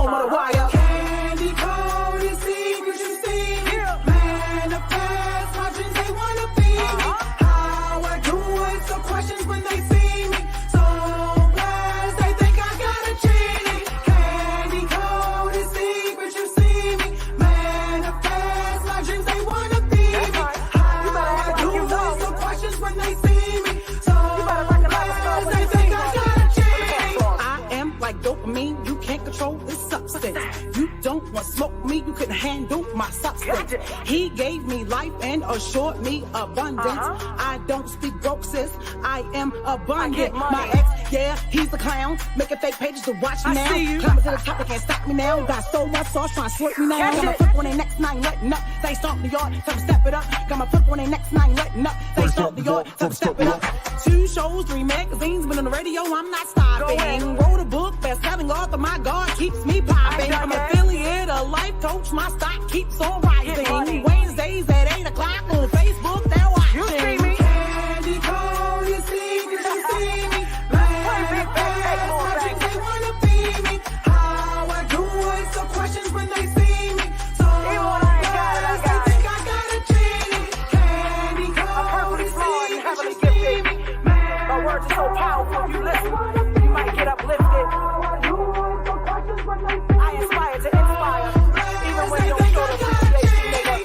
bottom of the wire. Candy coated secrets you see me. Manifest my dreams, they wanna be me. How I do it, so questions when they see me. So blessed, they think I got a genie. Candy coated secrets you see me. Manifest my dreams, they wanna be me. How I do it, so questions when they see me. So blessed, they think I got a genie. I am like dopamine, you can't control this substance. You don't want smoke me, you couldn't handle my substance. He gave me life and assured me abundance. I don't speak broke, sis, I am abundant. My ex, yeah, he's a clown, making fake pages to watch me now. Climbing to the top, they can't stop me now. Got so much sauce, trying to slurp me now. Got my foot on their next nine, letting up. They stomp the yard, time to step it up. Got my foot on their next nine, letting up. They stomp the yard, time to step it up. 2 shows, 3 magazines, been on the radio, I'm not stopping. Wrote a book, best-selling author, my God keeps me popping. I'm affiliate, a life coach, my stock keeps on rising. Wednesdays at 8 o'clock on Facebook, they're watching. Candy coated secrets you see me. Manifest my dreams, they wanna be me. How I do it, so questions when they see me. So blessed, they think I got a genie. Candy coated secrets you see me. My words are so powerful, you listen, you might get uplifted. I inspire to inspire, even when you don't show the appreciation, nigga.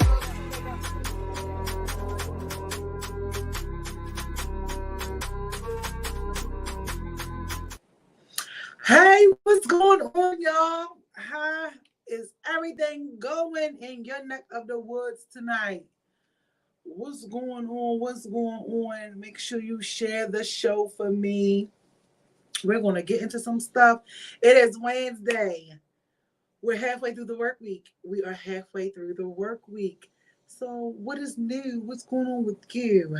Hey, what's going on, y'all? How is everything going in your neck of the woods tonight? What's going on? What's going on? Make sure you share the show for me. We're going to get into some stuff. It is Wednesday. We're halfway through the work week. We are halfway through the work week. So what is new? What's going on with you?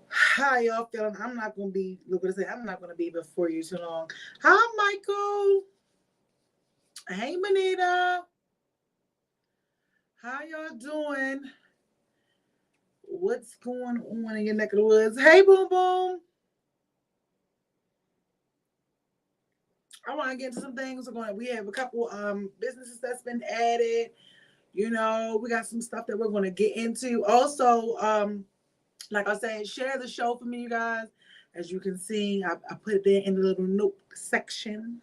How y'all feeling? I'm not going to be before you too long. Hi, Michael. Hey, Manita. How y'all doing? What's going on in your neck of the woods? Hey, Boom Boom. I want to get into some things. We have a couple businesses that's been added. You know, we got some stuff that we're going to get into. Also, like I said, share the show for me, you guys. As you can see, I put it there in the little note section.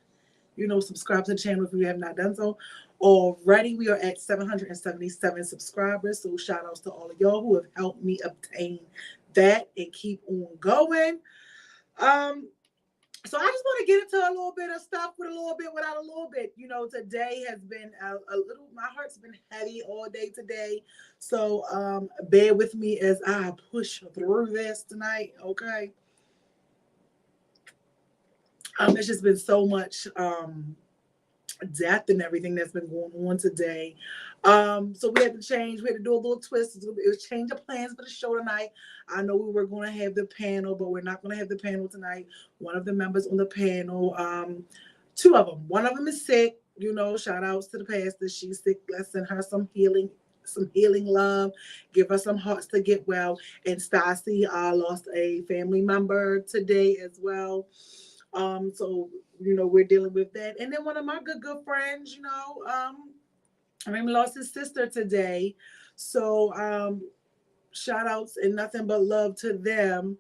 You know, subscribe to the channel if you have not done so already. We are at 777 subscribers. So shout outs to all of y'all who have helped me obtain that and keep on going. So I just want to get into a little bit of stuff with a little bit without a little bit. You know, today has been a little, my heart's been heavy all day today. So bear with me as I push through this tonight, okay? There's just been so much death and everything that's been going on today. So we had to change. We had to do a little twist. It was change of plans for the show tonight. I know we were going to have the panel, but we're not going to have the panel tonight. One of the members on the panel, 2 of them. One of them is sick. You know, shout outs to the pastor. She's sick. Let's send her some healing love. Give her some hearts to get well. And Stassi lost a family member today as well. So, you know, we're dealing with that. And then one of my good friends, you know, Raymond lost his sister today. So, shout outs and nothing but love to them.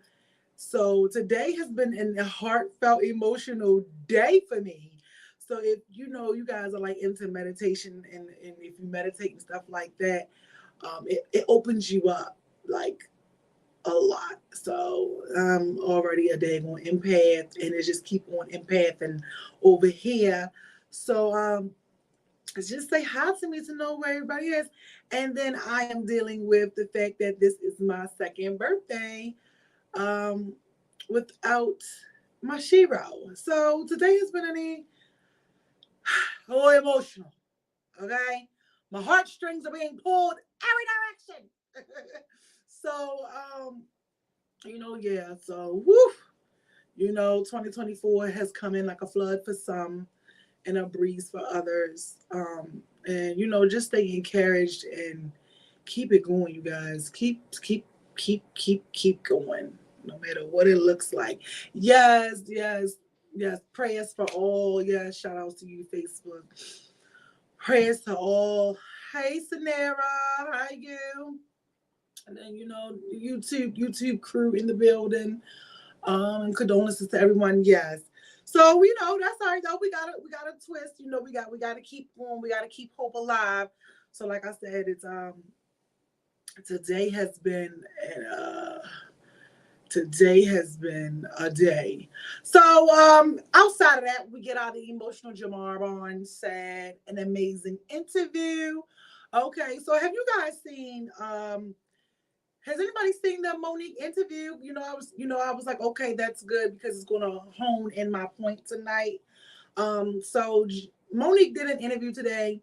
So today has been a heartfelt, emotional day for me. So if you know you guys are like into meditation and if you meditate and stuff like that, it opens you up like a lot. So I'm already a day on empath and it just keep on empath and over here. So just say hi to me to know where everybody is. And then I am dealing with the fact that this is my 2nd birthday without my Shiro. So today has been a little emotional, okay? My heartstrings are being pulled every direction. So, you know, yeah, so, woo, you know, 2024 has come in like a flood for some and a breeze for others. And, you know, just stay encouraged and keep it going, you guys. Keep going, no matter what it looks like. Yes, Yes, prayers for all. Yes, shout outs to you, Facebook. Prayers to all. Hey, Sanera, how you? And then YouTube crew in the building. And condolences to everyone. Yes. So that's all right though. We gotta twist. We gotta keep going. We gotta keep hope alive. So like I said, it's today has been uh today has been a day. So outside of that, we get out the emotional Jamar on, said an amazing interview. Okay, so have you guys seen has anybody seen the Monique interview? I was like, okay, that's good because it's gonna hone in my point tonight. So Monique did an interview today.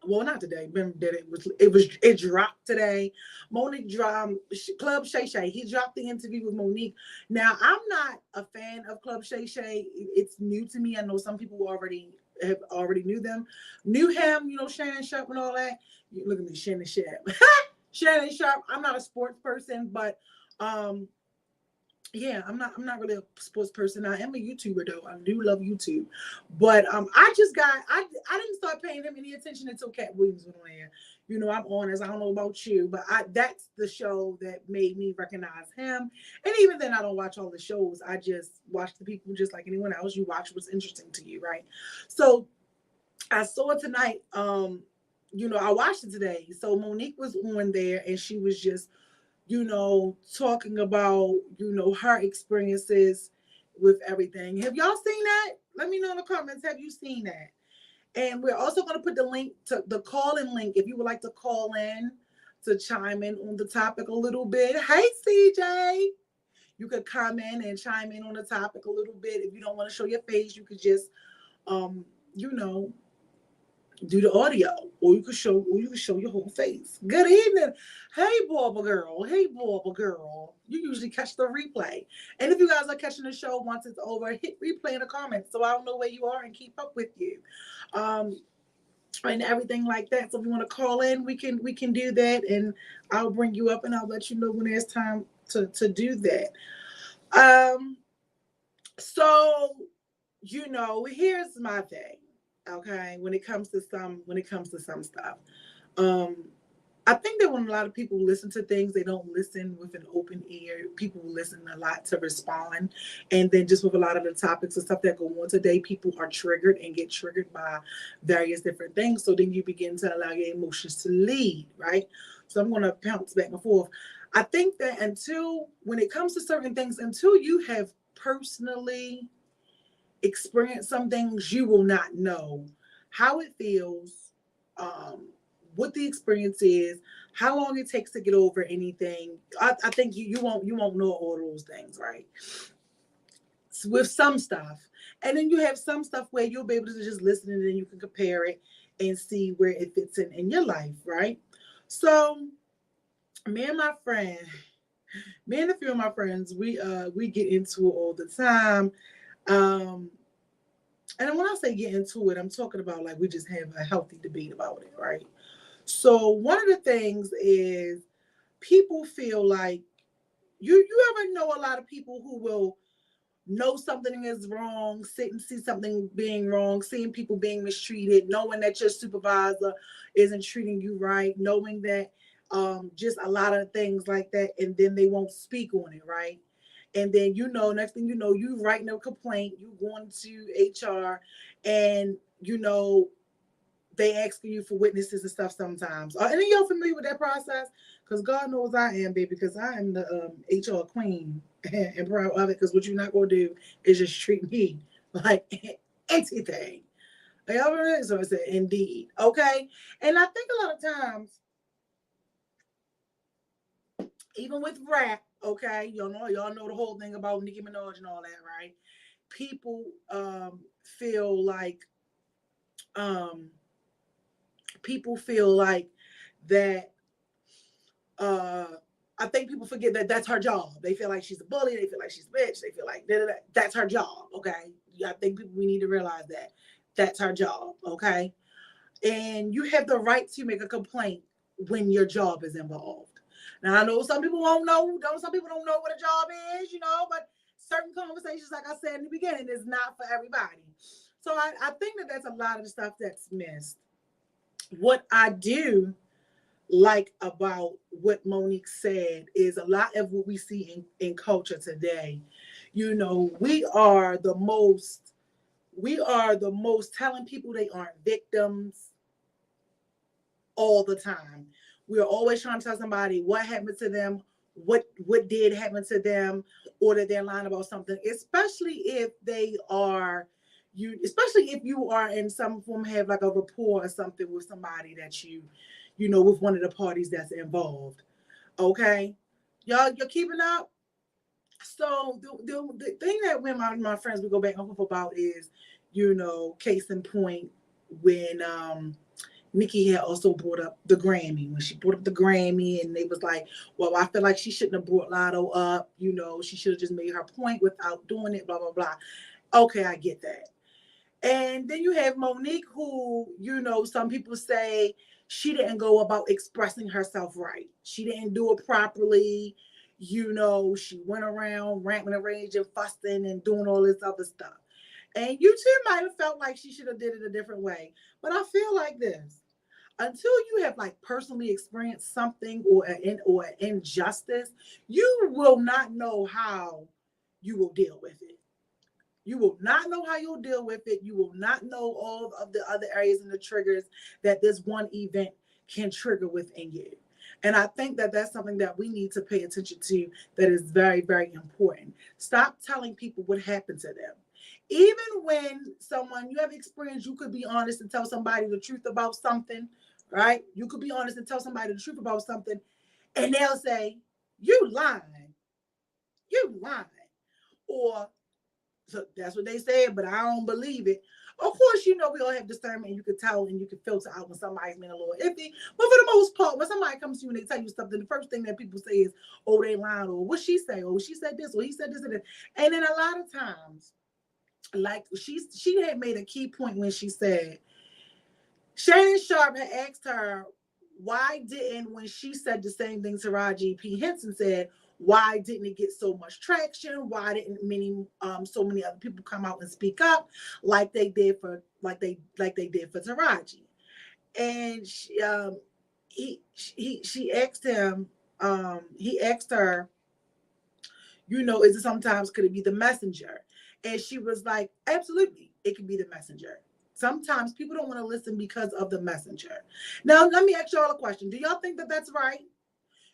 Well, not today. It dropped today. Monique dropped Club Shay. He dropped the interview with Monique. Now, I'm not a fan of Club Shay. It's new to me. I know some people already knew him. Shannon Sharp and all that. Look at me, Shannon Sharp. Shannon Sharp. I'm not a sports person, but yeah, I'm not really a sports person. I am a YouTuber though. I do love YouTube, but I didn't start paying him any attention until Cat Williams went on air. I'm honest. I don't know about you, but that's the show that made me recognize him. And even then, I don't watch all the shows. I just watch the people just like anyone else. You watch what's interesting to you, right? So I saw it tonight. I watched it today. So Monique was on there, and she was just talking about, her experiences with everything. Have y'all seen that? Let me know in the comments. Have you seen that? And we're also going to put the link to the call-in link if you would like to call in to chime in on the topic a little bit. Hey, CJ. You could come in and chime in on the topic a little bit. If you don't want to show your face, you could just, do the audio, or you could show your whole face. Good evening. Hey, Barbara girl. You usually catch the replay. And if you guys are catching the show once it's over, hit replay in the comments so I don't know where you are and keep up with you. And everything like that. So if you want to call in, we can do that, and I'll bring you up and I'll let you know when there's time to do that. So here's my thing. Okay, when it comes to some stuff, I think that when a lot of people listen to things, they don't listen with an open ear. People listen a lot to respond, and then just with a lot of the topics and stuff that go on today, people are triggered and get triggered by various different things. So then you begin to allow your emotions to lead, right? So I'm going to bounce back and forth. I think that when it comes to certain things, until you have personally experience some things, you will not know how it feels, what the experience is, how long it takes to get over anything. I think you won't know all those things, right? So with some stuff, and then you have some stuff where you'll be able to just listen, and then you can compare it and see where it fits in your life, right? So me and a few of my friends, we get into it all the time. And when I say get into it, I'm talking about like we just have a healthy debate about it, right? So one of the things is people feel like you ever know a lot of people who will know something is wrong, sit and see something being wrong, seeing people being mistreated, knowing that your supervisor isn't treating you right, knowing that just a lot of things like that, and then they won't speak on it, right? And then, next thing you know, you writing a complaint, you going to HR, and, they asking you for witnesses and stuff sometimes. Are any of y'all familiar with that process? Because God knows I am, baby, because I am the HR queen and proud of it, because what you're not going to do is just treat me like anything. Y'all remember? So I said, indeed. Okay? And I think a lot of times, even with rap, okay, y'all know the whole thing about Nicki Minaj and all that, right? People feel like that. I think people forget that that's her job. They feel like she's a bully. They feel like she's a bitch. They feel like that's her job. Okay, I think we need to realize that that's her job. Okay, and you have the right to make a complaint when your job is involved. Now I know some people won't know. Some people don't know what a job is, but certain conversations, like I said in the beginning, is not for everybody. So I think that that's a lot of the stuff that's missed. What I do like about what Monique said is a lot of what we see in culture today. You know, we are the most telling people they aren't victims all the time. We're always trying to tell somebody what happened to them, what did happen to them, or that they're lying about something, especially if they are especially if you are in some form, have like a rapport or something with somebody that you know, with one of the parties that's involved. Okay, y'all, you're keeping up. So the thing that when my friends would go back and forth about is, you know, case in point, when Nikki had also brought up the Grammy. When she brought up the Grammy, and they was like, well, I feel like she shouldn't have brought Lotto up. You know, she should have just made her point without doing it, blah, blah, blah. Okay, I get that. And then you have Monique, who, you know, some people say she didn't go about expressing herself right. She didn't do it properly. You know, she went around ranting and raging, fussing, and doing all this other stuff. And you too might have felt like she should have did it a different way. But I feel like this. Until you have like personally experienced something or an injustice, you will not know how you will deal with it. You will not know how you'll deal with it. You will not know all of the other areas and the triggers that this one event can trigger within you. And I think that that's something that we need to pay attention to, that is very, very important. Stop telling people what happened to them. Even when someone you have experience, you could be honest and tell somebody the truth about something, right? You could be honest and tell somebody the truth about something, and they'll say, you lying. You lying. Or, so that's what they said, but I don't believe it. Of course, you know, we all have discernment, and you can tell and you can filter out when somebody's being a little iffy. But for the most part, when somebody comes to you and they tell you something, the first thing that people say is, oh, they lying, or what she say, or she said this, or he said this and that. And then a lot of times, like she had made a key point when she said, Shannon Sharp had asked her, why didn't, when she said the same thing to Raji P. Henson said, why didn't it get so much traction? Why didn't so many other people come out and speak up like they did for Taraji? And she asked him, he asked her, you know, is it sometimes could it be the messenger? And she was like, absolutely, it could be the messenger. Sometimes people don't want to listen because of the messenger. Now, let me ask y'all a question. Do y'all think that that's right?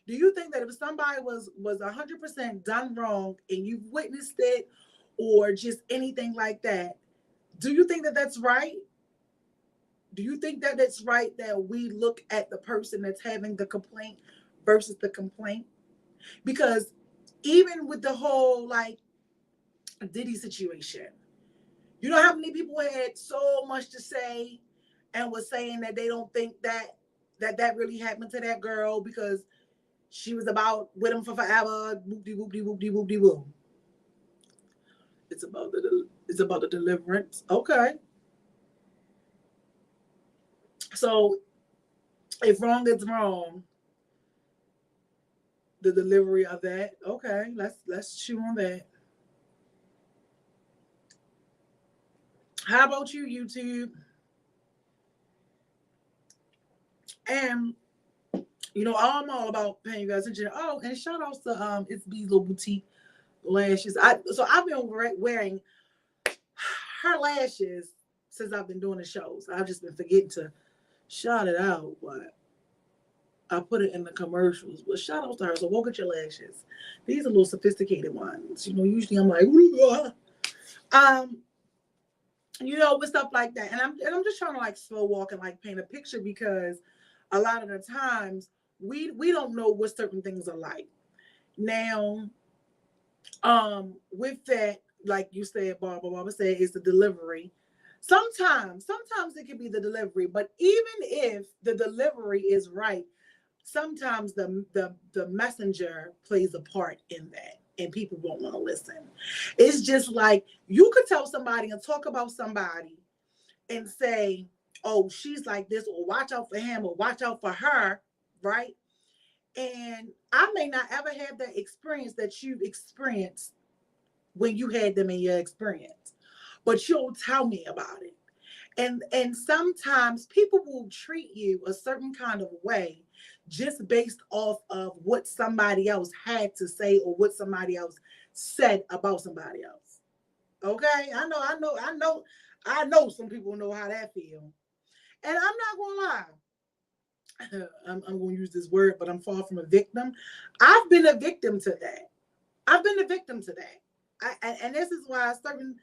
Do you think that if somebody was 100% done wrong and you've witnessed it, or just anything like that, do you think that that's right? Do you think that it's right that we look at the person that's having the complaint versus the complaint? Because even with the whole like Diddy situation, you know how many people had so much to say and was saying that they don't think that really happened to that girl because she was about with him for forever. Whoop-de whoop-de whoop-de whoop-de whoop. It's about the deliverance. Okay. So if wrong is wrong, the delivery of that. Okay, let's chew on that. How about you, YouTube? And you know, I'm all about paying you guys attention. Oh, and shout out to It's B's Little Boutique lashes. I've been wearing her lashes since I've been doing the shows. I've just been forgetting to shout it out, but I put it in the commercials. But shout out to her. So go get your lashes. These are little sophisticated ones. You know, usually I'm like, you know, with stuff like that. And I'm just trying to like slow walk and like paint a picture, because a lot of the times we don't know what certain things are like. Now, with that, like you said, Barbara said, is the delivery. Sometimes it can be the delivery, but even if the delivery is right, sometimes the messenger plays a part in that, and people won't want to listen. It's just like you could tell somebody and talk about somebody and say, oh, she's like this, or watch out for him, or watch out for her, right? And I may not ever have that experience that you've experienced when you had them in your experience, but you'll tell me about it. And sometimes people will treat you a certain kind of way just based off of what somebody else had to say or what somebody else said about somebody else. Okay, I know some people know how that feels. And I'm not gonna lie, I'm gonna use this word, but I'm far from a victim. I've been a victim to that. I've been a victim to that. And this is why certain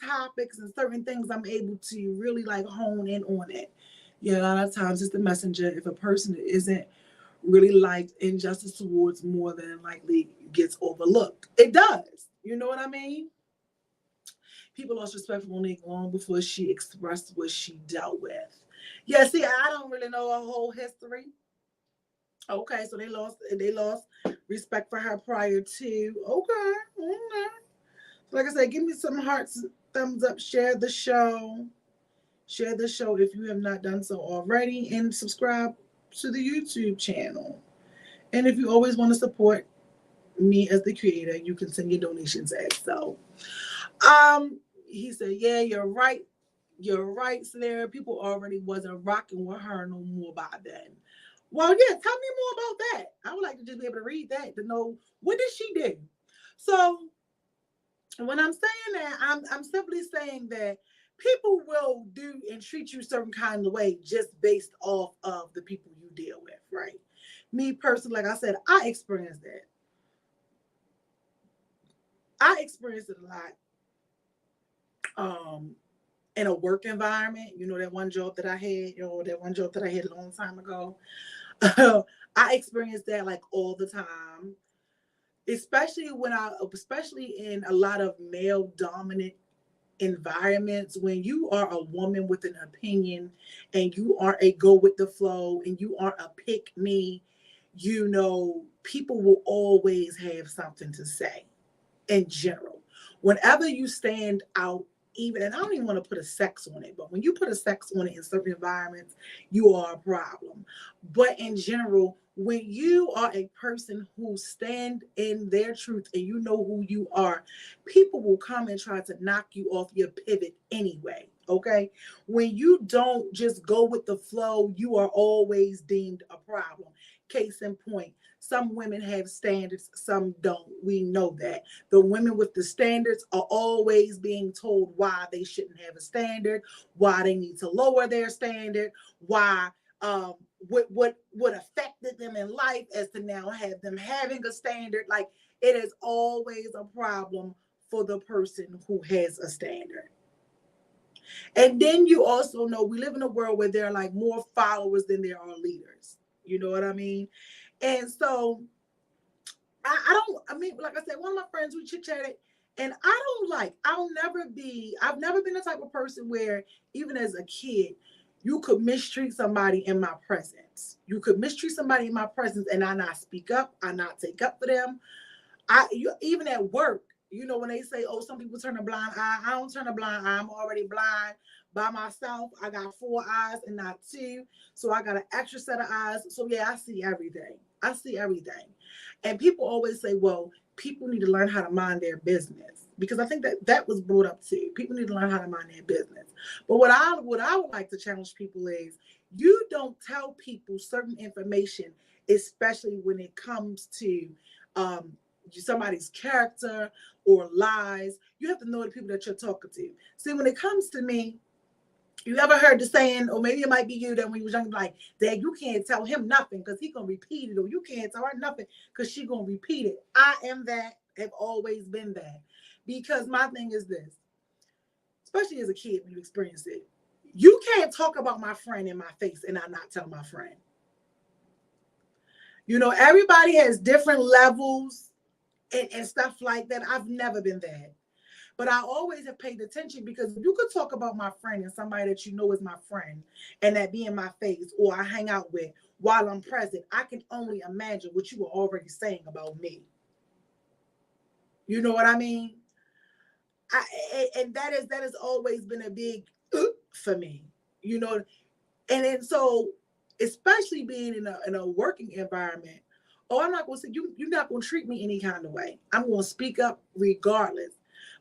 topics and certain things I'm able to really like hone in on it. Yeah, a lot of times it's the messenger. If a person isn't really liked, injustice towards more than likely gets overlooked. It does. You know what I mean? People lost respect for Monique long before she expressed what she dealt with. Yeah, see, I don't really know her whole history. Okay, so they lost respect for her prior to. Okay. Like I said, give me some hearts, thumbs up, share the show. Share the show if you have not done so already, and subscribe to the YouTube channel. And if you always want to support me as the creator, you can send your donations as so. He said, yeah, you're right. You're right, Sarah. People already wasn't rocking with her no more by then. Well, yeah, tell me more about that. I would like to just be able to read that to know what did she do. So when I'm saying that, I'm simply saying that people will do and treat you a certain kind of way just based off of the people you deal with, right? Me personally, like I said, I experienced that. I experienced it a lot. In a work environment, that one job that I had, a long time ago. I experienced that like all the time, especially in a lot of male dominant environments. When you are a woman with an opinion and you are a go with the flow and you are a pick me, people will always have something to say in general. Whenever you stand out, and I don't even want to put a sex on it, but when you put a sex on it in certain environments, you are a problem. But in general, when you are a person who stand in their truth and you know who you are, people will come and try to knock you off your pivot anyway. Okay. When you don't just go with the flow, you are always deemed a problem. Case in point, some women have standards, some don't. We know that. The women with the standards are always being told why they shouldn't have a standard, why they need to lower their standard, why what affected them in life as to now have them having a standard. Like, it is always a problem for the person who has a standard. And then you also know we live in a world where there are like more followers than there are leaders. You know what I mean? And so like I said, one of my friends, we chit-chatted, and I've never been the type of person where even as a kid, you could mistreat somebody in my presence. You could mistreat somebody in my presence and I not speak up, I not take up for them. Even at work, when they say, oh, some people turn a blind eye, I don't turn a blind eye. I'm already blind by myself. I got 4 eyes and not 2. So I got an extra set of eyes. So yeah, I see everything. And people always say, well, people need to learn how to mind their business, because I think that was brought up too. People need to learn how to mind their business. But what I would like to challenge people is, you don't tell people certain information, especially when it comes to somebody's character or lies. You have to know the people that you're talking to. See, when it comes to me, you ever heard the saying, or maybe it might be you, that when you was young, like, Dad, you can't tell him nothing because he's going to repeat it, or you can't tell her nothing because she's going to repeat it. I am that, have always been that. Because my thing is this, especially as a kid when you experience it, you can't talk about my friend in my face and I not tell my friend. Everybody has different levels and stuff like that. I've never been that. But I always have paid attention, because if you could talk about my friend and somebody that you know is my friend and that be in my face or I hang out with while I'm present, I can only imagine what you were already saying about me. You know what I mean? And that has always been a big for me, And then so, especially being in a working environment, Oh, I'm not going to say you're not going to treat me any kind of way. I'm going to speak up regardless.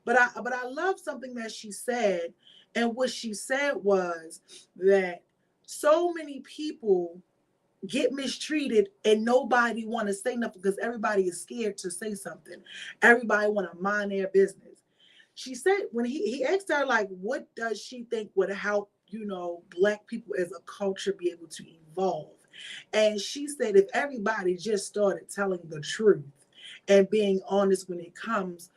But I love something that she said, and what she said was that so many people get mistreated and nobody want to say nothing because everybody is scared to say something. Everybody want to mind their business. She said when he asked her, like, what does she think would help, Black people as a culture be able to evolve? And she said if everybody just started telling the truth and being honest when it comes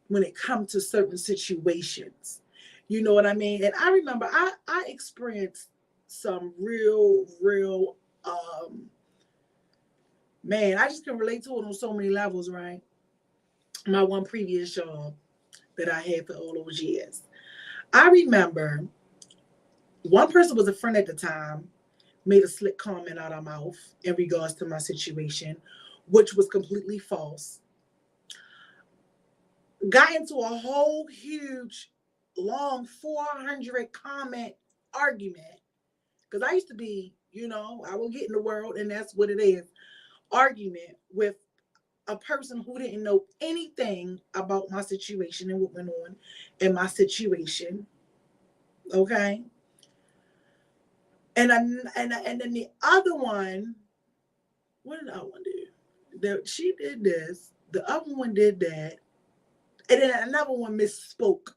to certain situations. You know what I mean? And I remember I experienced some real man, I just can relate to it on so many levels, right? My one previous job that I had for all those years. I remember one person was a friend at the time, made a slick comment out of mouth in regards to my situation, which was completely false. Got into a whole huge, long 400 comment argument. Because I used to be, I will get in the world and that's what it is. Argument with a person who didn't know anything about my situation and what went on in my situation. Okay. And then the other one, what did the other one do? She did this. The other one did that. And then another one misspoke.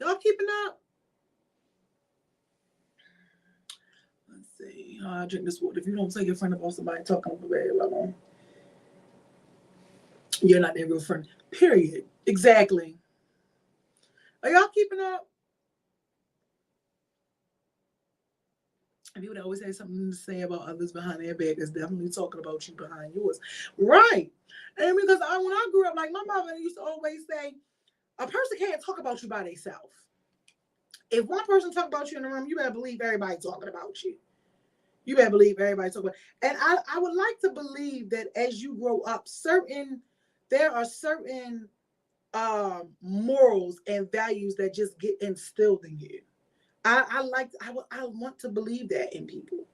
Y'all keeping up? Let's see. I drink this water. If you don't tell your friend about somebody talking about very long, you're not their real friend. Period. Exactly. Are y'all keeping up? People that always have something to say about others behind their back is definitely talking about you behind yours. Right. And because when I grew up, like my mother used to always say, a person can't talk about you by themselves. If one person talk about you in the room, you better believe everybody talking about you. You better believe everybody talking about you. And I would like to believe that as you grow up, there are certain morals and values that just get instilled in you. I want to believe that in people.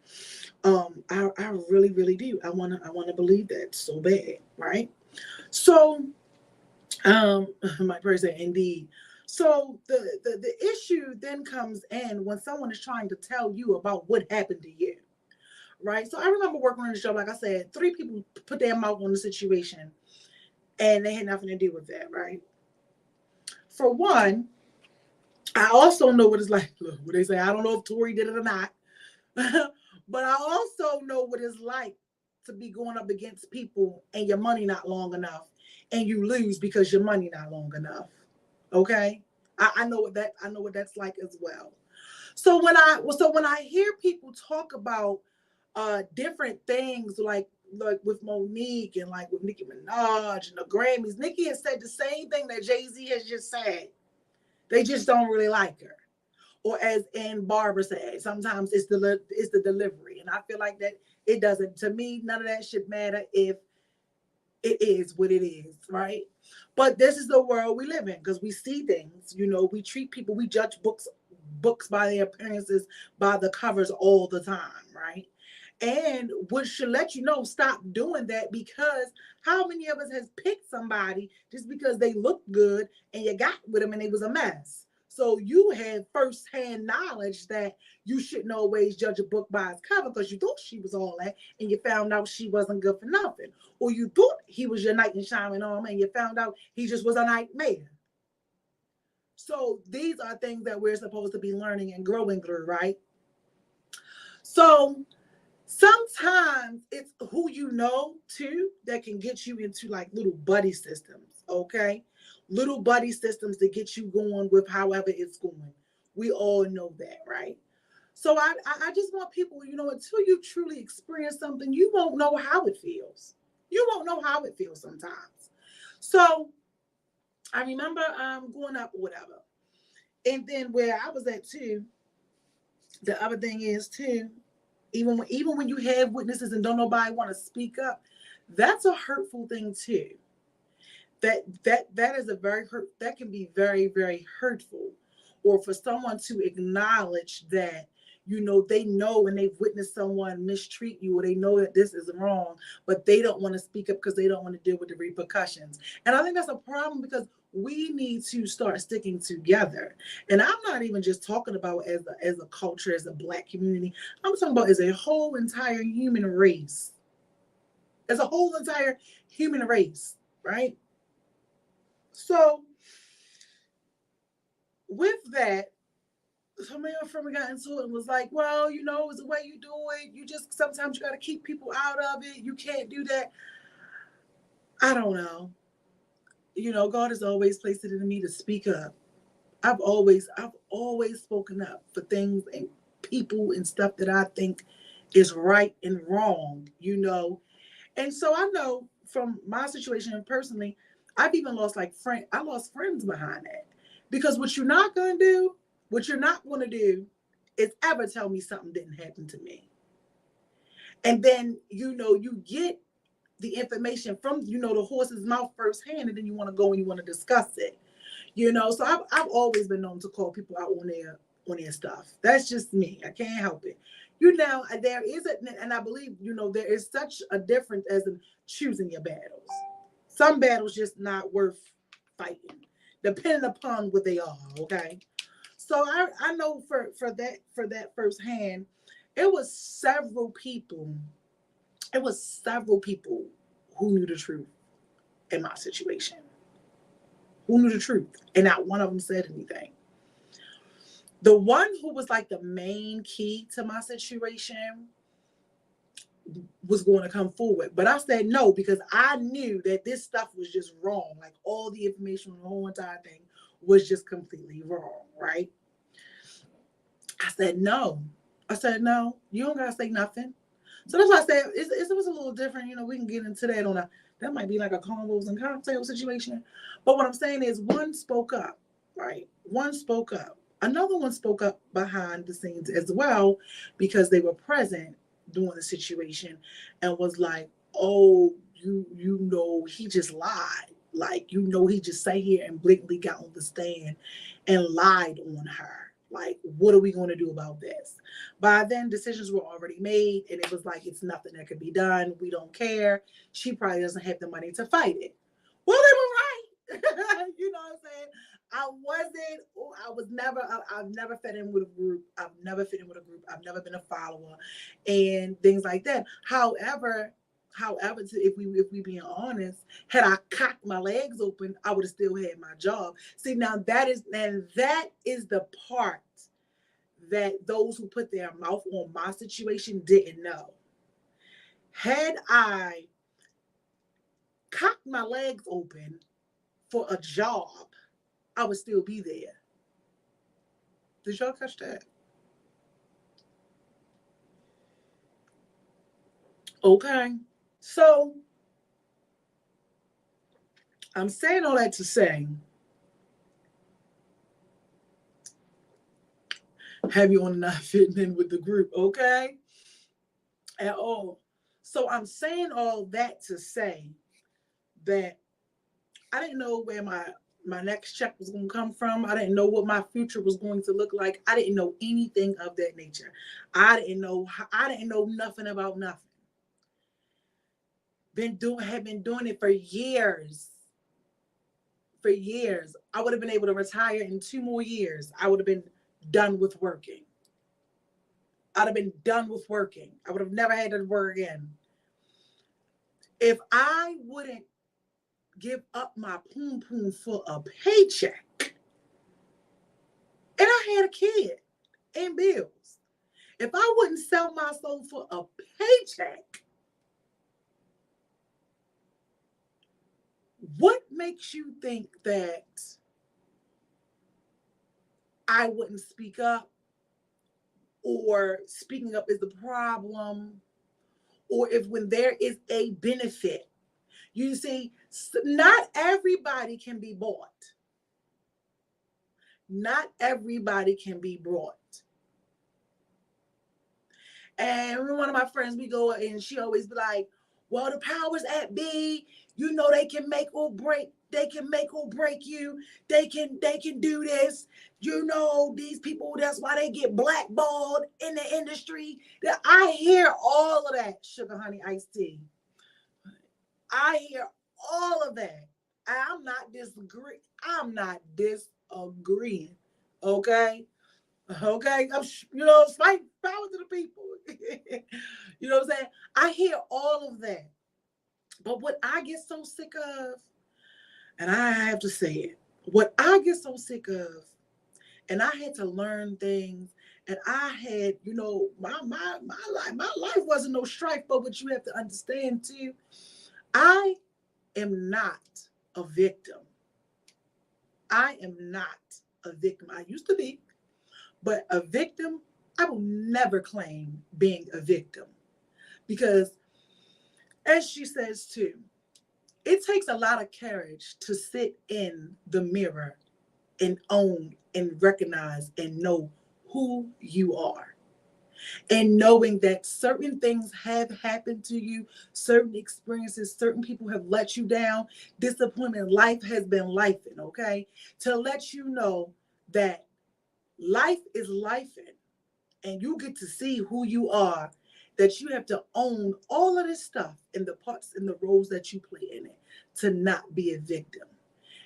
I really, really do. I want to believe that so bad, right? So, my person, indeed. So the issue then comes in when someone is trying to tell you about what happened to you, right? So I remember working on the show, like I said, 3 people put their mouth on the situation, and they had nothing to do with that, right? For one, I also know what it's like. Look, what they say, I don't know if Tori did it or not, but I also know what it's like to be going up against people and your money not long enough, and you lose because your money not long enough. Okay, I know what that's like as well. So when I hear people talk about different things like with Monique and like with Nicki Minaj and the Grammys, Nicki has said the same thing that Jay-Z has just said. They just don't really like her. Or as Ann Barbara said, sometimes it's the delivery. And I feel like that it doesn't, to me, none of that should matter if it is what it is, right? But this is the world we live in because we see things, we treat people, we judge books by their appearances, by the covers all the time, right? And what should let you know, stop doing that, because how many of us has picked somebody just because they looked good and you got with them and it was a mess? So you had firsthand knowledge that you shouldn't always judge a book by its cover because you thought she was all that and you found out she wasn't good for nothing. Or you thought he was your knight in shining armor and you found out he just was a nightmare. So these are things that we're supposed to be learning and growing through, right? So sometimes it's who you know too that can get you into like little buddy systems, okay? Little buddy systems to get you going with however it's going. We all know that, right? So I just want people, until you truly experience something, you won't know how it feels. You won't know how it feels sometimes. So I remember growing up or whatever. And then where I was at too, the other thing is too, even when you have witnesses and don't nobody want to speak up, that's a hurtful thing too. That is that can be very, very hurtful. Or for someone to acknowledge that they know and they've witnessed someone mistreat you, or they know that this is wrong, but they don't want to speak up because they don't want to deal with the repercussions. And I think that's a problem, because we need to start sticking together. And I'm not even just talking about as a culture, as a Black community. I'm talking about as a whole entire human race. As a whole entire human race, right? So with that, somebody from me got into it and was like, well, it's the way you do it. You just, sometimes you got to keep people out of it. You can't do that. I don't know. God has always placed it in me to speak up. I've always spoken up for things and people and stuff that I think is right and wrong, And so I know from my situation personally, I've even lost I lost friends behind that. Because what you're not going to do is ever tell me something didn't happen to me. And then, you get the information from, the horse's mouth firsthand, and then you want to go and you want to discuss it. So I've always been known to call people out on their stuff. That's just me. I can't help it. There is and I believe, there is such a difference as in choosing your battles. Some battles just not worth fighting, depending upon what they are. Okay. So I know for that firsthand, it was several people who knew the truth in my situation. Who knew the truth? And not one of them said anything. The one who was like the main key to my situation was going to come forward. But I said no, because I knew that this stuff was just wrong. Like, all the information on the whole entire thing was just completely wrong, right? I said no, you don't got to say nothing. So that's why I said it was a little different. We can get into that that might be like a combos and cocktail situation. But what I'm saying is, one spoke up, right? One spoke up. Another one spoke up behind the scenes as well, because they were present during the situation and was like, oh, he just lied. Like, he just sat here and blatantly got on the stand and lied on her. Like, what are we going to do about this? By then, decisions were already made, and it was like, it's nothing that could be done. We don't care. She probably doesn't have the money to fight it. Well, they were right. You know what I'm saying? I've never fit in with a group. I've never been a follower and things like that. However, if we being honest, had I cocked my legs open, I would have still had my job. See, now that is the part that those who put their mouth on my situation didn't know. Had I cocked my legs open for a job, I would still be there. Did y'all catch that? Okay. So I'm saying all that to say, have you on not fitting in with the group, okay? At all. So I'm saying all that to say that I didn't know where my next check was going to come from. I didn't know what my future was going to look like. I didn't know anything of that nature. I didn't know nothing about nothing. Had been doing it for years. For years. I would have been able to retire in 2 more years. I would have been done with working. I'd have been done with working. I would have never had to work again. If I wouldn't give up my poom poom for a paycheck, and I had a kid and bills, if I wouldn't sell my soul for a paycheck, what makes you think that I wouldn't speak up, or speaking up is the problem, or if when there is a benefit? You see, not everybody can be bought. Not everybody can be brought. And one of my friends, we go and she always be like, Well, the powers that be, you know, they can make or break. They can make or break you. They can do this. You know, these people, that's why they get blackballed in the industry. That I hear all of that, sugar honey iced tea. I hear all of that. I'm not disagreeing. Okay. Okay. Fight power to the people. You know what I'm saying? I hear all of that. But what I get so sick of, and I have to say it, what I get so sick of, and I had to learn things, and I had, my life wasn't no strife, but what you have to understand too, I am not a victim. I am not a victim. I used to be, but a victim, I will never claim being a victim. Because as she says too, it takes a lot of courage to sit in the mirror and own and recognize and know who you are. And knowing that certain things have happened to you, certain experiences, certain people have let you down, disappointment, life has been lifing, okay? To let you know that life is lifing and you get to see who you are, that you have to own all of this stuff and the parts and the roles that you play in it to not be a victim.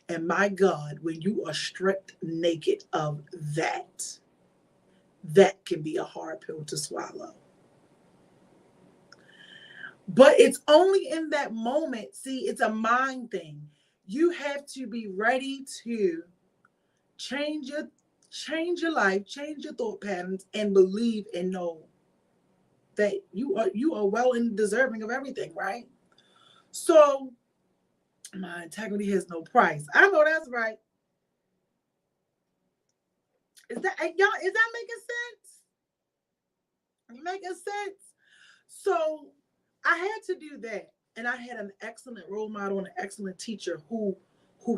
And my God, when you are stripped naked of that, that can be a hard pill to swallow. But it's only in that moment. See, it's a mind thing. You have to be ready to change your life, change your thought patterns, and believe and know that you are well and deserving of everything, right? So my integrity has no price. I know that's right. Is that making sense? Making sense? So I had to do that. And I had an excellent role model and an excellent teacher who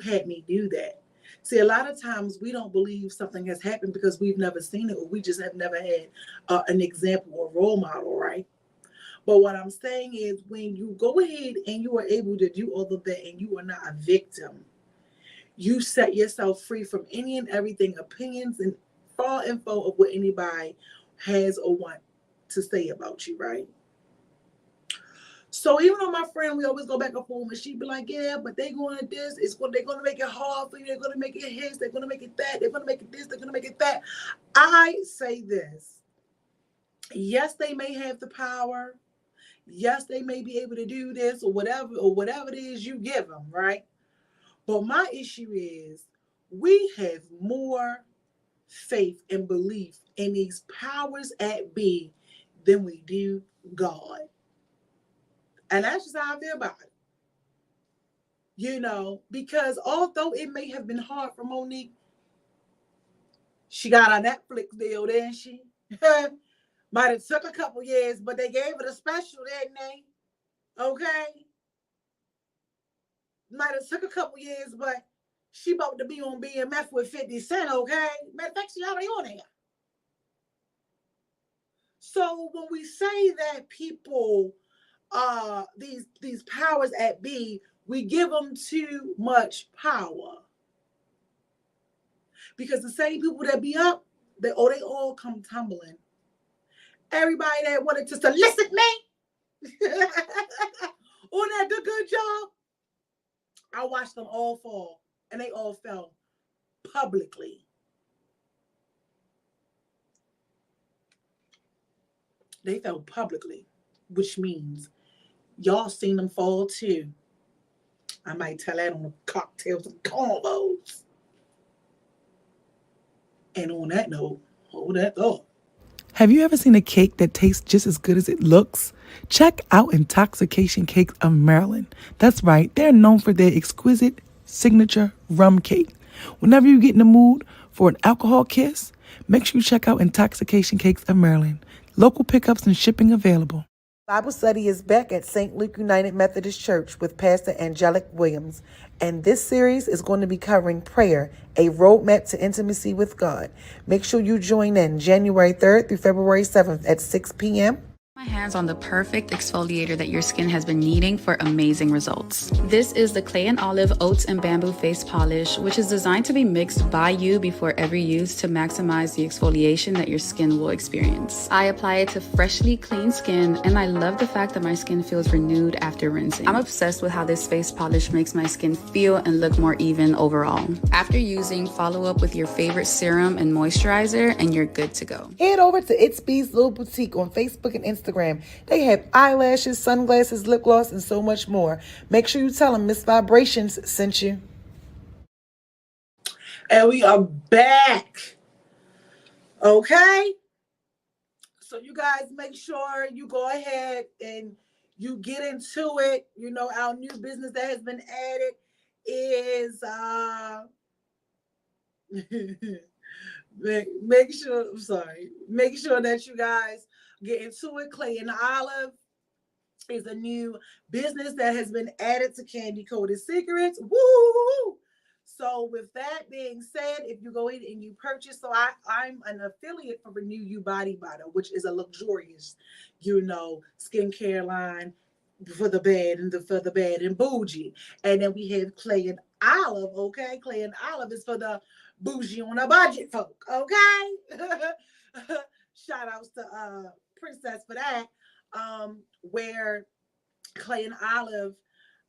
had me do that. See, a lot of times we don't believe something has happened because we've never seen it, or we just have never had an example or role model, right? But what I'm saying is, when you go ahead and you are able to do all of that and you are not a victim, you set yourself free from any and everything, opinions and far info of what anybody has or want to say about you, right? So even though my friend, we always go back and forth, and she'd be like, yeah, but they're going to this, they're going to make it hard for you, they're going to make it his, they're going to make it that, they're going to make it this, they're going to make it that. I say this. Yes, they may have the power. Yes, they may be able to do this or whatever it is you give them, right? But my issue is, we have more faith and belief in these powers at be than we do God. And that's just how I feel about it. Because although it may have been hard for Monique, she got a Netflix deal, didn't she? Might have took a couple years, but they gave it a special, didn't they? Okay. Might have took a couple years, but she about to be on BMF with 50 Cent, okay? Matter of fact, she already on there. So when we say that people, these powers at be, we give them too much power. Because the same people that be up, they all come tumbling. Everybody that wanted to solicit me on that good job, I watched them all fall, and they all fell publicly. They fell publicly, which means y'all seen them fall too. I might tell that on the cocktails and combos. And on that note, hold that thought. Have you ever seen a cake that tastes just as good as it looks? Check out Intoxication Cakes of Maryland. That's right, they're known for their exquisite signature rum cake. Whenever you get in the mood for an alcohol kiss, make sure you check out Intoxication Cakes of Maryland. Local pickups and shipping available. Bible study is back at St. Luke United Methodist Church with Pastor Angelic Williams. And this series is going to be covering prayer, a roadmap to intimacy with God. Make sure you join in January 3rd through February 7th at 6 p.m. My hands on the perfect exfoliator that your skin has been needing for amazing results. This is the Clay and Olive Oats and Bamboo Face Polish, which is designed to be mixed by you before every use to maximize the exfoliation that your skin will experience. I apply it to freshly clean skin, and I love the fact that my skin feels renewed after rinsing. I'm obsessed with how this face polish makes my skin feel and look more even overall. After using, follow up with your favorite serum and moisturizer, and you're good to go. Head over to It's Bee's Little Boutique on Facebook and Instagram. They have eyelashes, sunglasses, lip gloss, and so much more. Make sure you tell them Miss Vibrations sent you. And we are back. Okay? So you guys make sure you go ahead and you get into it. You know, our new business that has been added is make sure that you guys get into it. Clay and Olive is a new business that has been added to Candy Coated Secrets. Woo! So with that being said, if you go in and you purchase, so I'm an affiliate for Renew You Body Butter, which is a luxurious, skincare line for the bed and bougie. And then we have Clay and Olive, okay? Clay and Olive is for the bougie on a budget folk, okay? Shout outs to Princess for that. Where Clay and Olive,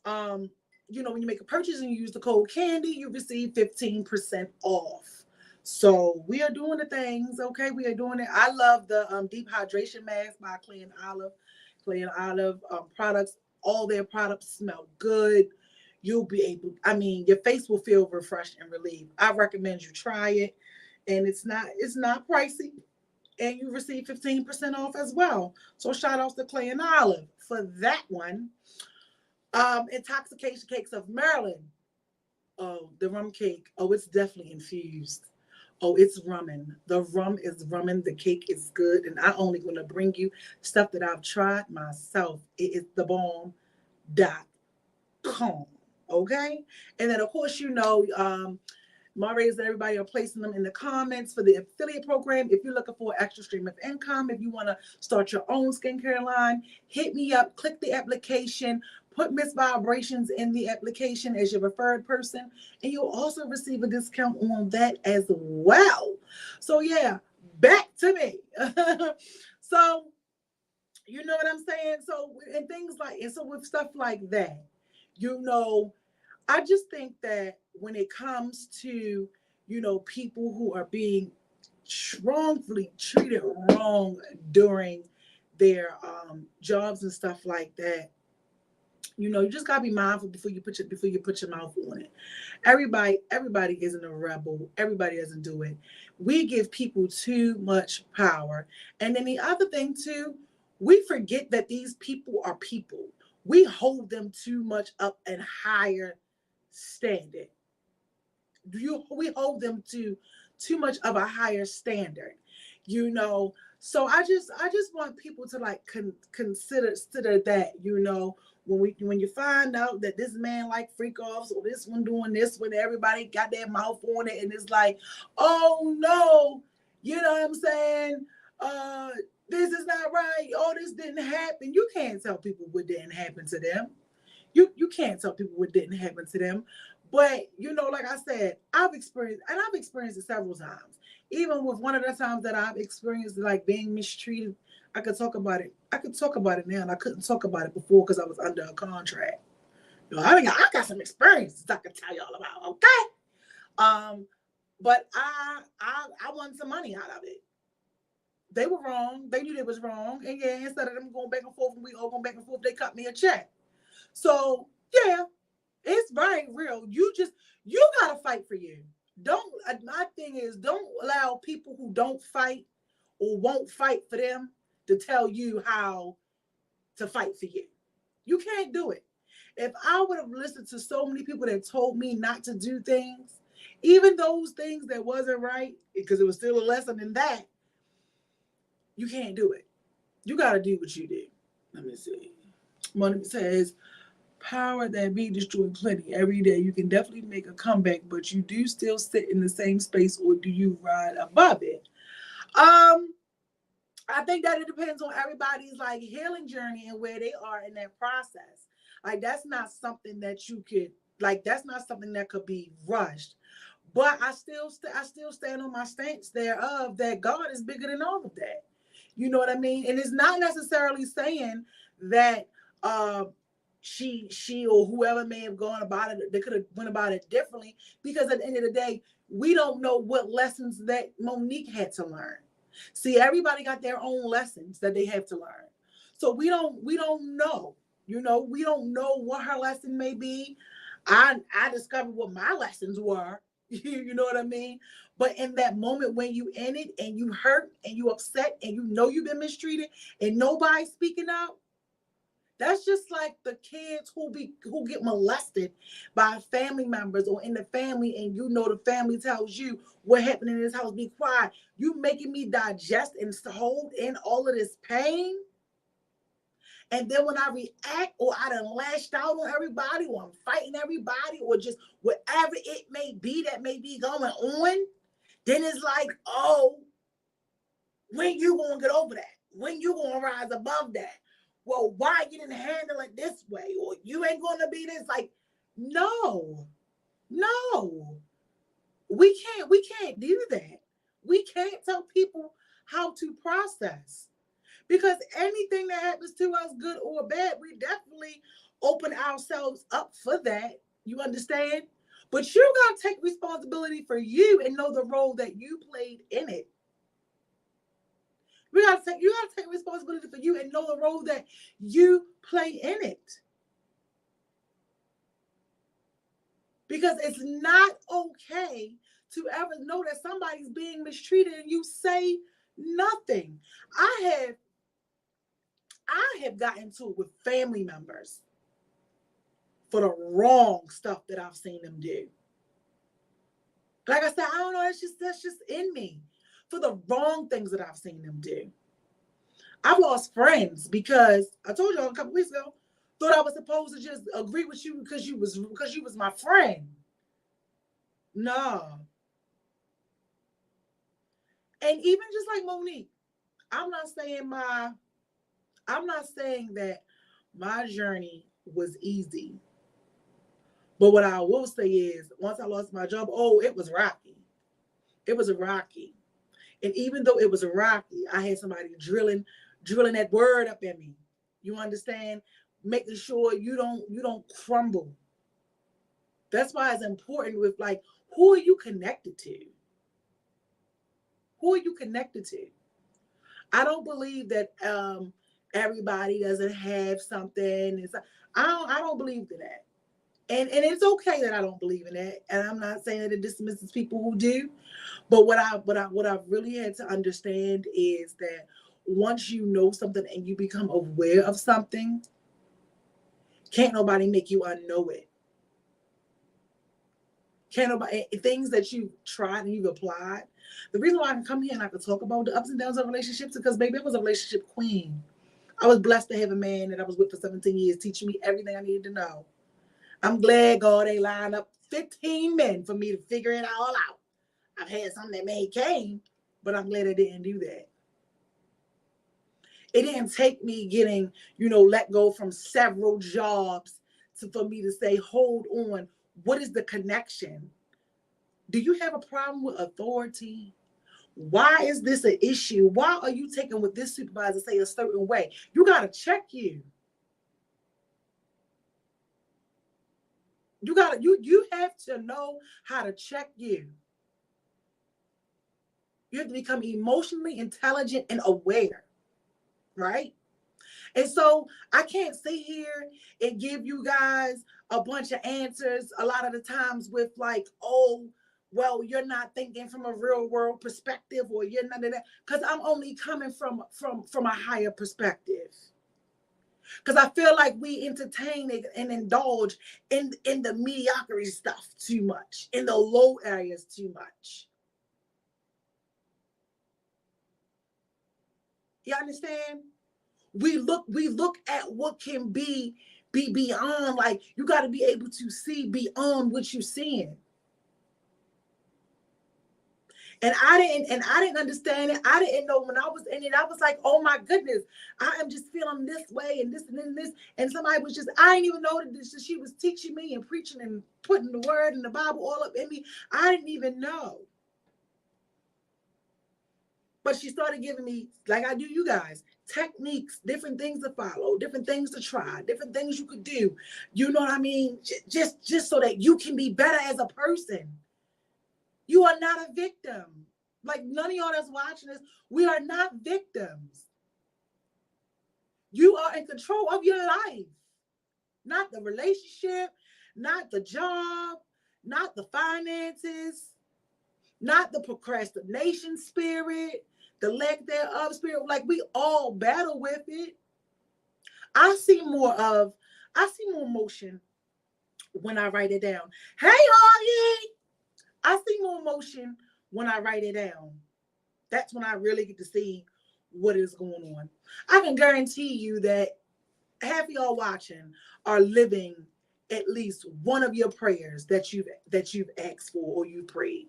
when you make a purchase and you use the code CANDY, you receive 15% off. So we are doing the things, okay? We are doing it. I love the deep hydration mask by Clay and Olive. Clay and Olive products, all their products smell good. You'll be able, your face will feel refreshed and relieved. I recommend you try it. And it's not pricey. And you receive 15% off as well. So shout outs to Clay and Olive for that one. Intoxication Cakes of Maryland. Oh, the rum cake. Oh, it's definitely infused. Oh, it's rummin'. The rum is rummin'. The cake is good. And I'm only going to bring you stuff that I've tried myself. It is thebomb.com. Okay? And then, of course, moderators and everybody are placing them in the comments for the affiliate program. If you're looking for an extra stream of income, if you want to start your own skincare line, hit me up, click the application, put Miss Vibrations in the application as your referred person, and you'll also receive a discount on that as well. So yeah, back to me. So, you know what I'm saying? So, so with stuff like that, I just think that when it comes to, people who are being wrongfully treated wrong during their jobs and stuff like that, you just gotta be mindful before you put your mouth on it. Everybody isn't a rebel. Everybody doesn't do it. We give people too much power. And then the other thing too, we forget that these people are people. We hold them too much up and higher standard. We hold them to too much of a higher standard, So I just want people to consider that, when you find out that this man like freak offs or this one doing this when everybody got their mouth on it and it's like, oh no, you know what I'm saying? This is not right. Oh, this didn't happen. You can't tell people what didn't happen to them. You can't tell people what didn't happen to them. But, like I said, I've experienced it several times. Even with one of the times that I've experienced being mistreated, I could talk about it. I could talk about it now, and I couldn't talk about it before because I was under a contract. I got some experiences I can tell y'all about, okay? But I won some money out of it. They were wrong. They knew they was wrong. And yeah, instead of them going back and forth and we all going back and forth, they cut me a check. So yeah, it's very real. You gotta fight for you. My thing is, don't allow people who don't fight or won't fight for them to tell you how to fight for you. You can't do it. If I would have listened to so many people that told me not to do things, even those things that wasn't right, because it was still a lesson in that, you can't do it. You got to do what you do. Let me see. Money says, power that be destroyed plenty every day. You can definitely make a comeback, but you do still sit in the same space, or do you ride above it? I I think that it depends on everybody's like healing journey and where they are in that process. Like that's not something that you could like. That's not something that could be rushed. But I still stand on my stance thereof that God is bigger than all of that. You know what I mean? And it's not necessarily saying that she or whoever may have gone about it, they could have went about it differently, because at the end of the day, we don't know what lessons that Monique had to learn. See, everybody got their own lessons that they have to learn. So we don't know. You know, we don't know what her lesson may be. I discovered what my lessons were. You know what I mean? But in that moment when you in it and you hurt and you upset and you know you've been mistreated and nobody's speaking up, that's just like the kids who get molested by family members or in the family, and you know the family tells you what happened in this house, be quiet. You making me digest and hold in all of this pain. And then when I react or I done lashed out on everybody or I'm fighting everybody or just whatever it may be that may be going on, then it's like, oh, when you gonna get over that? When you gonna rise above that? Well, why you didn't handle it this way? Or you ain't gonna be this. Like, no. We can't do that. We can't tell people how to process. Because anything that happens to us, good or bad, we definitely open ourselves up for that. You understand? But you got to take responsibility for you and know the role that you played in it. You got to take responsibility for you and know the role that you play in it. Because it's not okay to ever know that somebody's being mistreated and you say nothing. I have gotten into it with family members for the wrong stuff that I've seen them do. Like I said, I don't know, that's just in me. For the wrong things that I've seen them do. I've lost friends because I told y'all a couple weeks ago, thought I was supposed to just agree with you because you was my friend. No. And even just like Monique, I'm not saying that my journey was easy. But what I will say is, once I lost my job, it was rocky. It was rocky. And even though it was rocky, I had somebody drilling that word up in me. You understand? Making sure you don't crumble. That's why it's important with, like, who are you connected to? Who are you connected to? I don't believe that everybody doesn't have something. I don't believe in that. And it's okay that I don't believe in that. And I'm not saying that it dismisses people who do. But what I've really had to understand is that once you know something and you become aware of something, can't nobody make you unknow it. Can't nobody, things that you've tried and you've applied. The reason why I can come here and I can talk about the ups and downs of relationships is because, baby, I was a relationship queen. I was blessed to have a man that I was with for 17 years, teaching me everything I needed to know. I'm glad God ain't lined up 15 men for me to figure it all out. I've had some that may came, but I'm glad I didn't do that. It didn't take me getting, let go from several jobs for me to say, hold on, what is the connection? Do you have a problem with authority? Why is this an issue? Why are you taking what this supervisor say a certain way? You got to check you. You have to know how to check you. You have to become emotionally intelligent and aware, right? And so I can't sit here and give you guys a bunch of answers a lot of the times with like, oh, well, you're not thinking from a real world perspective, or you're not that, because I'm only coming from a higher perspective. Because I feel like we entertain and indulge in the mediocrity stuff too much, in the low areas too much. You understand? We look at what can be beyond. Like, you got to be able to see beyond what you're seeing. And I didn't understand it. I didn't know when I was in it. I was like, oh my goodness, I am just feeling this way and this and then this. And somebody was just, I didn't even know that she was teaching me and preaching and putting the word and the Bible all up in me. I didn't even know. But she started giving me, like I do you guys, techniques, different things to follow, different things to try, different things you could do. You know what I mean? Just so that you can be better as a person. You are not a victim. Like none of y'all that's watching this, we are not victims. You are in control of your life, not the relationship, not the job, not the finances, not the procrastination spirit, the lack thereof spirit. Like we all battle with it. I see more motion when I write it down. Hey, Augie! I see more emotion when I write it down. That's when I really get to see what is going on. I can guarantee you that half of y'all watching are living at least one of your prayers that you've asked for or you prayed.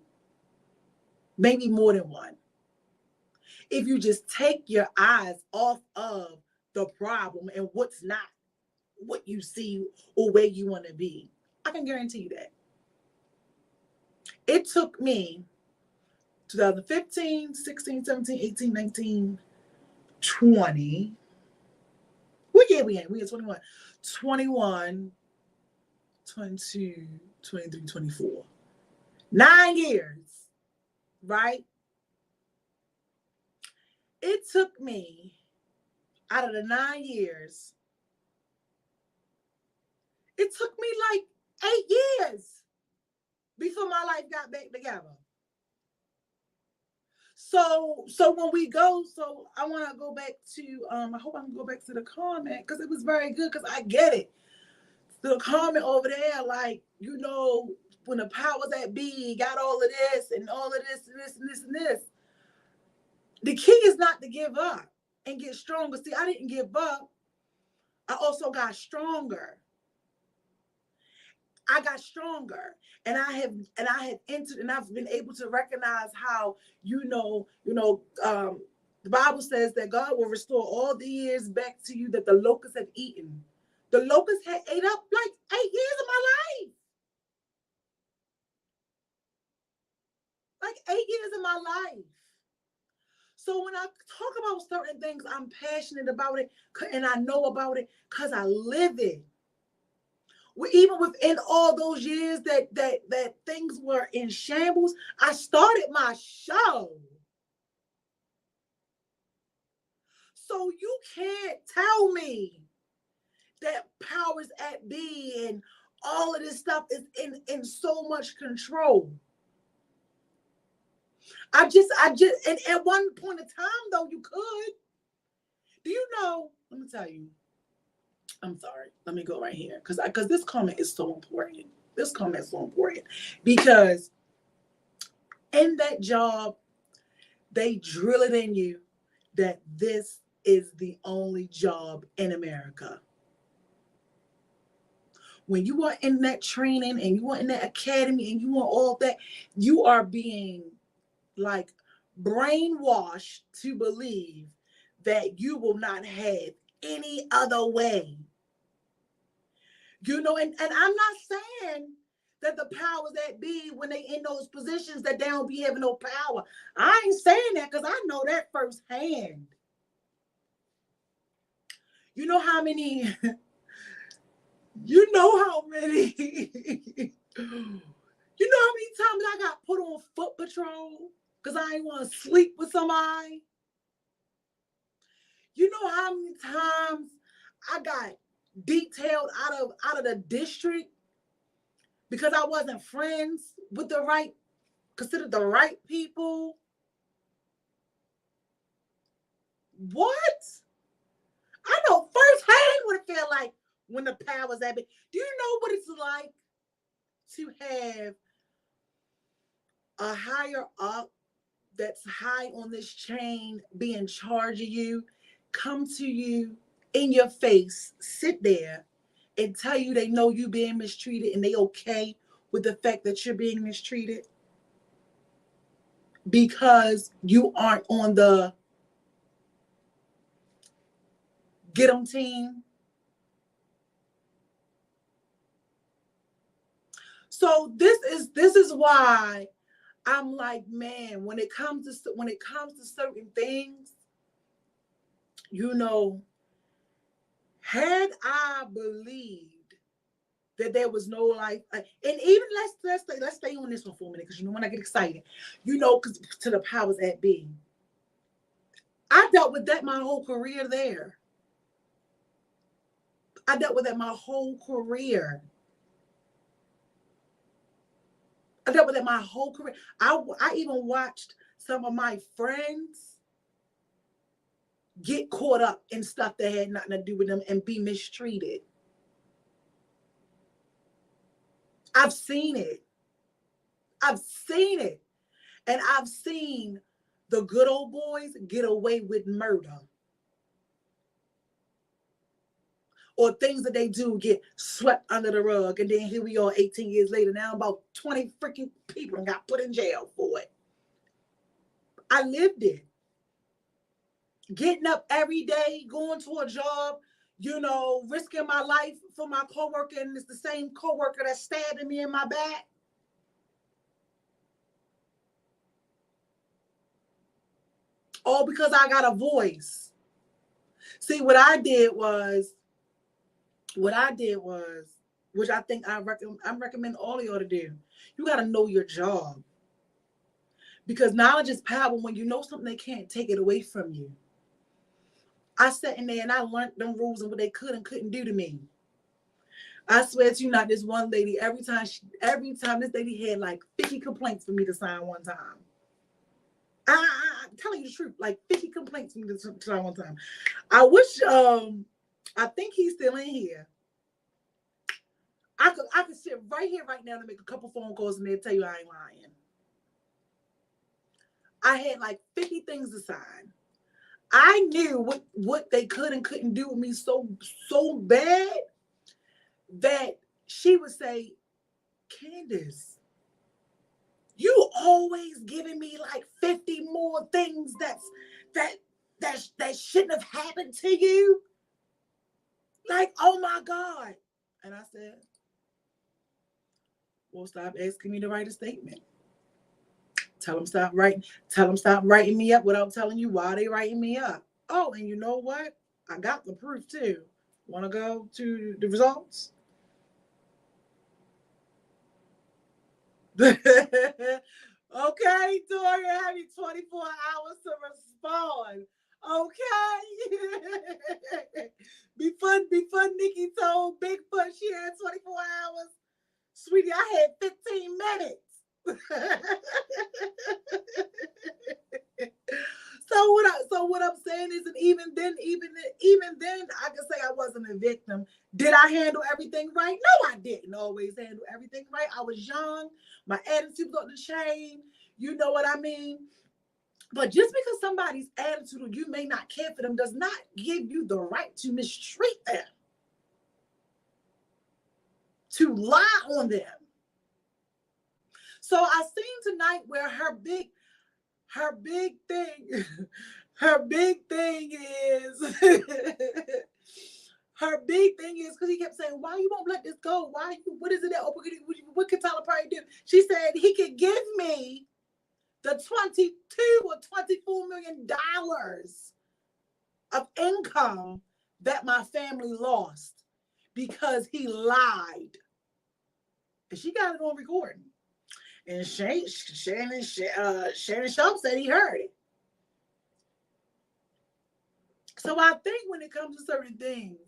Maybe more than one. If you just take your eyes off of the problem and what's not what you see or where you want to be, I can guarantee you that. It took me 2015, 16, 17, 18, 19, 20. What year we in? We in 21. 21, 22, 23, 24. 9 years, right? It took me, out of the 9 years, it took me like 8 years before my life got back together. So when we go, so I want to go back to, I hope I can go back to the comment because it was very good because I get it. The comment over there, like, you know, when the powers that be got all of this and all of this and this and this and this. The key is not to give up and get stronger. See, I didn't give up. I also got stronger. I got stronger, and I have entered, and I've been able to recognize how, the Bible says that God will restore all the years back to you that the locusts have eaten. The locusts had ate up like 8 years of my life. Like 8 years of my life. So when I talk about certain things, I'm passionate about it, and I know about it because I live it. Even within all those years that things were in shambles, I started my show. So you can't tell me that powers at be and all of this stuff is in so much control. I just, and at one point in time, though, you could. Do you know, let me tell you, I'm sorry, let me go right here, because this comment is so important. This comment is so important because in that job, they drill it in you that this is the only job in America. When you are in that training and you are in that academy and you are all that, you are being like brainwashed to believe that you will not have any other way. You know, and I'm not saying that the powers that be, when they in those positions, that they don't be having no power. I ain't saying that because I know that firsthand. You know how many, you know how many times I got put on foot patrol because I ain't want to sleep with somebody? You know how many times I got detailed out of the district because I wasn't friends with considered the right people? What? I know firsthand what it felt like when the powers that be. Do you know what it's like to have a higher up that's high on this chain be in charge of you, come to you in your face, sit there and tell you they know you being mistreated and they okay with the fact that you're being mistreated? because you aren't on the get 'em team. So this is why I'm like, man, when it comes to certain things, you know, had I believed that there was no life, and even let's stay on this one for a minute, because you know when I get excited, you know, because to the powers that be, I dealt with that my whole career there. I dealt with that my whole career. I dealt with that my whole career. I even watched some of my friends get caught up in stuff that had nothing to do with them and be mistreated. I've seen it. I've seen it. And I've seen the good old boys get away with murder. Or things that they do get swept under the rug. And then here we are 18 years later. Now about 20 freaking people got put in jail for it. I lived it. Getting up every day, going to a job, you know, risking my life for my coworker, and it's the same coworker that's stabbing me in my back. All because I got a voice. See, what I did was, which I think I recommend all of y'all to do. You got to know your job. Because knowledge is power. When you know something, they can't take it away from you. I sat in there and I learned them rules and what they could and couldn't do to me. I swear to you, not this one lady, every time this lady had like 50 complaints for me to sign one time. I'm telling you the truth, like 50 complaints for me to sign one time. I wish, I think he's still in here. I could sit right here right now to make a couple phone calls and they'll tell you I ain't lying. I had like 50 things to sign. I knew what they could and couldn't do with me so bad that she would say, Candace, you always giving me like 50 more things that shouldn't have happened to you. Like, oh my God. And I said, well, stop asking me to write a statement. Tell them stop writing me up without telling you why they writing me up. Oh, and you know what? I got the proof too. Want to go to the results? Okay, Tori, I have you 24 hours to respond. Okay. before Nikki told Bigfoot she had 24 hours. Sweetie, I had 15 minutes. So what I'm saying is that even then, I can say I wasn't a victim. Did I handle everything right? No, I didn't always handle everything right. I was young. My attitude was on the chain. You know what I mean? But just because somebody's attitude or you may not care for them does not give you the right to mistreat them, to lie on them. So I seen tonight where her big thing is because he kept saying, why you won't let this go? What is it that what can Tyler Perry do? She said he could give me the $22 or $24 million of income that my family lost because he lied. And she got it on recording. And Shannon Sharp said he heard it. So I think when it comes to certain things,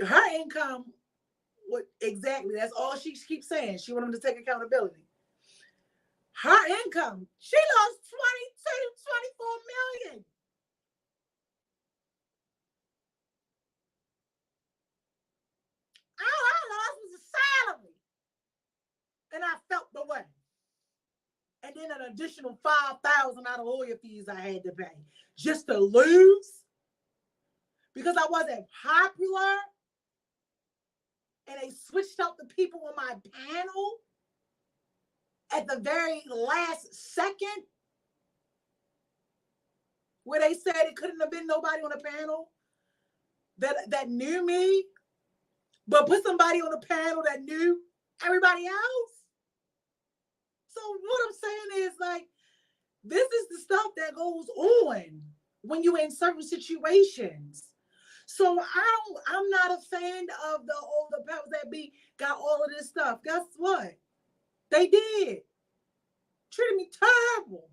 her income, that's all she keeps saying. She wants him to take accountability. Her income, she lost 24 million. All I lost was a salary. And I felt the way. And then an additional $5,000 out of lawyer fees I had to pay just to lose because I wasn't popular and they switched out the people on my panel at the very last second, where they said it couldn't have been nobody on the panel that knew me, but put somebody on the panel that knew everybody else. So what I'm saying is, like, this is the stuff that goes on when you're in certain situations. So I'm not a fan of the powers that be got all of this stuff. Guess what? They did. Treated me terrible.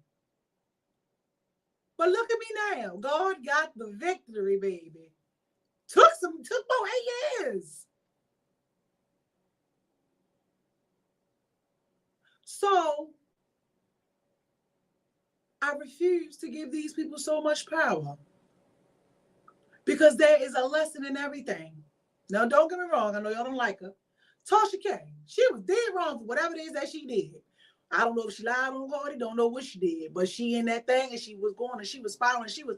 But look at me now. God got the victory, baby. Took about 8 years. So I refuse to give these people so much power, because there is a lesson in everything. Now, don't get me wrong. I know y'all don't like her. Tasha K, she was dead wrong for whatever it is that she did. I don't know if she lied on Cardi, don't know what she did, but she in that thing, and she was going, and she was spiraling, and she was,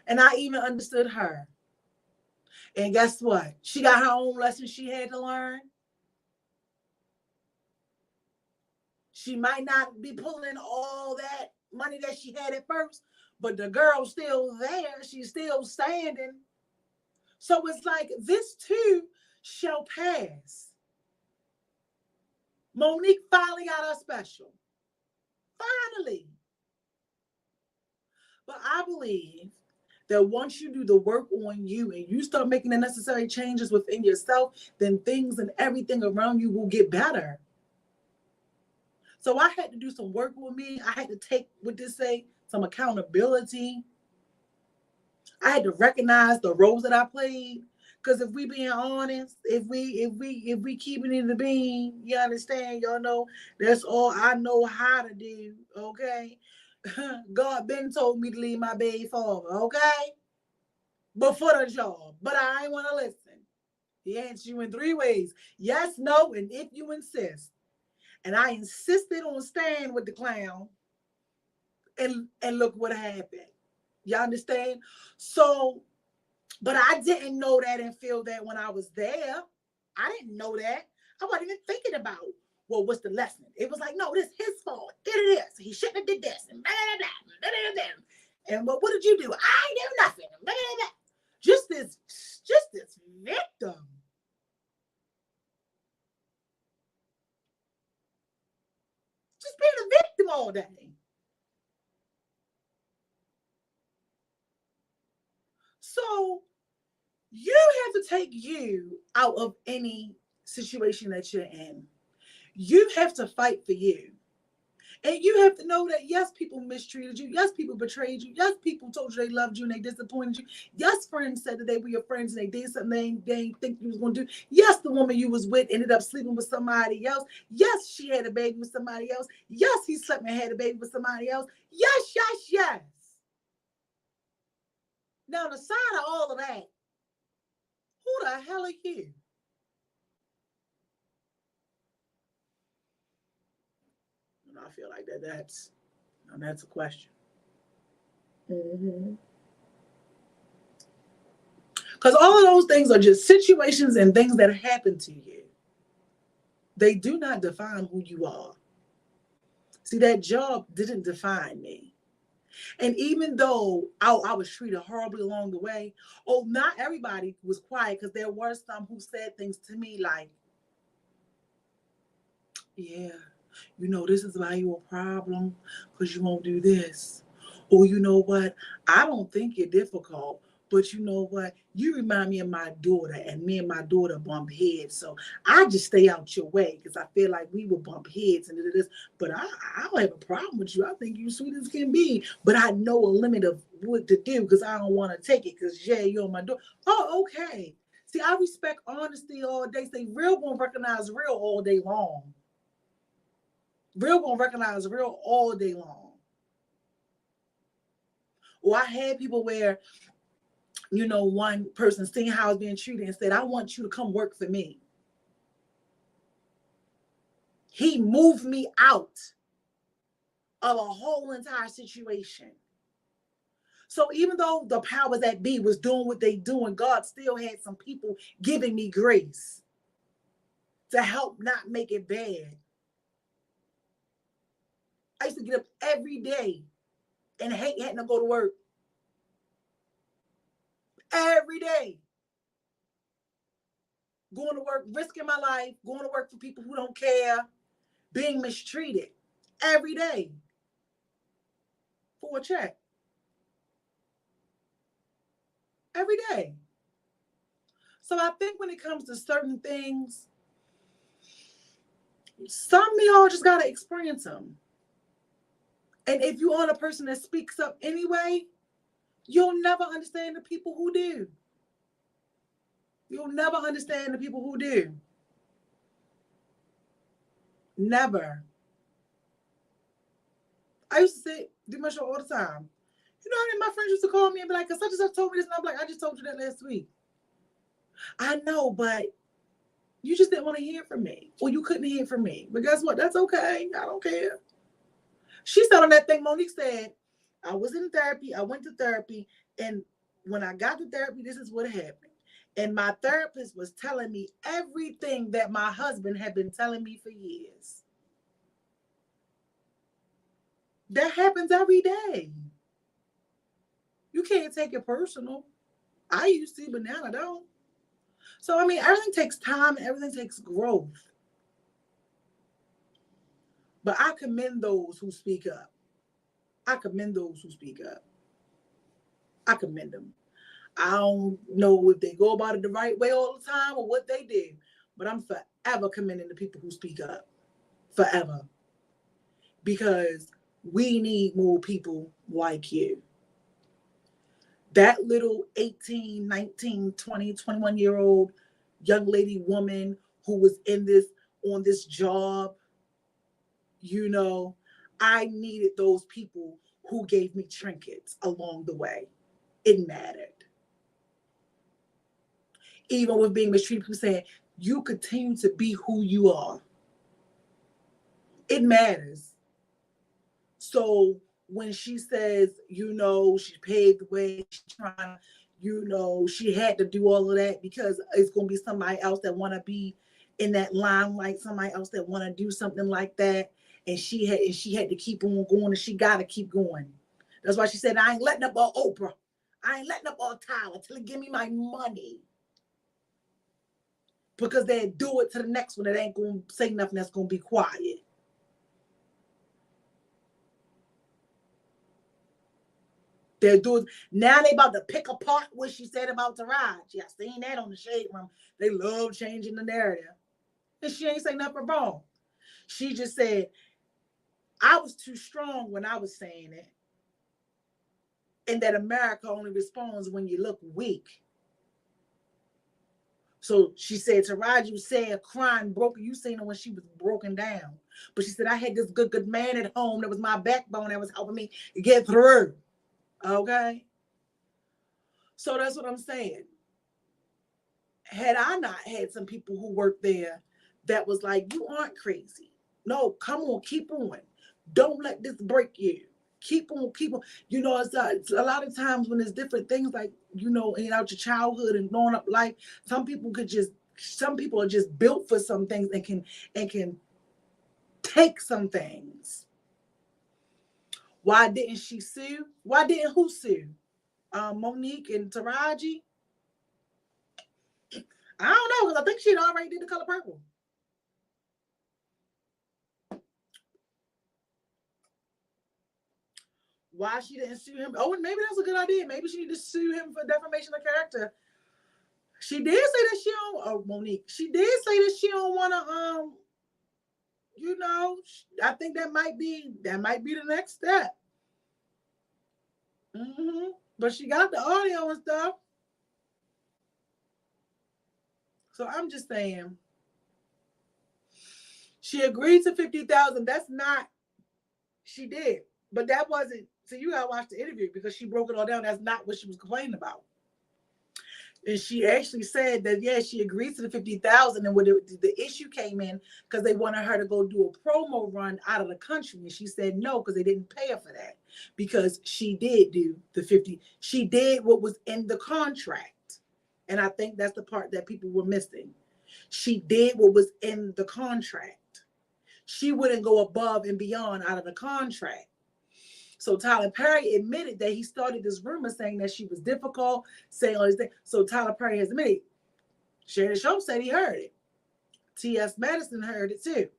and I even understood her. And guess what? She got her own lesson she had to learn. She might not be pulling all that money that she had at first, but the girl's still there. She's still standing. So it's like, this too shall pass. Monique finally got her special. Finally. But I believe that once you do the work on you and you start making the necessary changes within yourself, then things and everything around you will get better. So I had to do some work with me. I had to take, some accountability. I had to recognize the roles that I played. Because if we being honest, if we keeping it in the bean, you understand, y'all know that's all I know how to do. Okay. God been told me to leave my baby father, okay? Before the job. But I ain't want to listen. He answers you in 3 ways. Yes, no, and if you insist. And I insisted on staying with the clown. And look what happened. You understand? So, but I didn't know that and feel that when I was there. I didn't know that. I wasn't even thinking about, well, what's the lesson? It was like, no, this is his fault. It is. He shouldn't have did this. And blah, blah, blah, blah, blah, blah. And what did you do? I ain't do nothing. Blah, blah, blah. Just this victim. Just being a victim all day. So you have to take you out of any situation that you're in. You have to fight for you. And you have to know that, yes, people mistreated you. Yes, people betrayed you. Yes, people told you they loved you and they disappointed you. Yes, friends said that they were your friends and they did something they didn't think you was going to do. Yes, the woman you was with ended up sleeping with somebody else. Yes, she had a baby with somebody else. Yes, he slept and had a baby with somebody else. Yes, yes, yes. Now, on the side of all of that, who the hell are you? And I feel like that's a question. Because all of those things are just situations and things that happen to you. They do not define who you are. See, that job didn't define me. And even though I was treated horribly along the way, not everybody was quiet, because there were some who said things to me like, yeah, this is why you're a problem, because you won't do this. Or you know what, I don't think you're difficult, but you know what, you remind me of my daughter, and me and my daughter bump heads. So I just stay out your way, because I feel like we will bump heads and this. But I don't have a problem with you. I think you're sweet as can be. But I know a limit of what to do, because I don't want to take it, because you're my daughter. Oh, okay. See, I respect honesty all day. Say real gonna recognize real all day long. Real gonna recognize real all day long. Or I had people where, one person seen how I was being treated and said, I want you to come work for me. He moved me out of a whole entire situation. So even though the powers that be was doing what they doing, God still had some people giving me grace to help not make it bad. I used to get up every day and hate having to go to work. Every day. Going to work, risking my life, going to work for people who don't care, being mistreated every day for a check. Every day. So I think when it comes to certain things, some of y'all just got to experience them. And if you aren't a person that speaks up anyway, you'll never understand the people who do. You'll never understand the people who do. Never. I used to do my show all the time. You know, I mean, my friends used to call me and be like, such and such told me this. And I'm like, I just told you that last week. I know, but you just didn't want to hear from me. Or you couldn't hear from me. But guess what? That's okay. I don't care. She said on that thing, Monique said, I was in therapy. I went to therapy. And when I got to therapy, this is what happened. And my therapist was telling me everything that my husband had been telling me for years. That happens every day. You can't take it personal. I used to, but now I don't. So, I mean, everything takes time and everything takes growth. But I commend those who speak up. I commend those who speak up. I commend them. I don't know if they go about it the right way all the time or what they do, but I'm forever commending the people who speak up. Forever. Because we need more people like you. That little 18, 19, 20, 21-year-old young lady woman who was on this job, you know, I needed those people who gave me trinkets along the way. It mattered. Even with being mistreated, people saying, you continue to be who you are. It matters. So when she says, you know, she paved the way, she's trying, you know, she had to do all of that because it's going to be somebody else that want to be in that limelight, somebody else that want to do something like that. And she had to keep on going, and she got to keep going. That's why she said, I ain't letting up on Oprah. I ain't letting up on Tyler till he give me my money. Because they'll do it to the next one that ain't going to say nothing that's going to be quiet. They'll do it. Now they about to pick apart what she said about Taraji. Yeah, I seen that on the Shade Room. They love changing the narrative. And she ain't saying nothing wrong. She just said, I was too strong when I was saying it. And that America only responds when you look weak. So she said, Taraji was saying crying broken. You seen her when she was broken down. But she said, I had this good man at home that was my backbone that was helping me get through. Okay? So that's what I'm saying. Had I not had some people who worked there that was like, you aren't crazy. No, come on, keep on. Don't let this break you. Keep on. You know, it's a lot of times when there's different things like, you know, in out your childhood and growing up life, some people are just built for some things and can take some things. Why didn't she sue? Why didn't who sue? Monique and Taraji? I don't know, because I think she'd already did The Color Purple. Why she didn't sue him? Oh, and maybe that's a good idea. Maybe she need to sue him for defamation of character. She did say that she don't. Oh, Monique. She did say that she don't want to. You know, I think that might be the next step. But she got the audio and stuff. So I'm just saying. She agreed to $50,000. That's not. She did, but that wasn't. So you gotta watch the interview because she broke it all down. That's not what she was complaining about. And she actually said that, yeah, she agreed to the $50,000. And when the issue came in, because they wanted her to go do a promo run out of the country. And she said no, because they didn't pay her for that. Because she did do the 50. She did what was in the contract. And I think that's the part that people were missing. She did what was in the contract. she wouldn't go above and beyond out of the contract. So Tyler Perry admitted that he started this rumor saying that she was difficult, saying all these things. So Tyler Perry has admitted. Shay the Show said he heard it. T.S. Madison heard it too.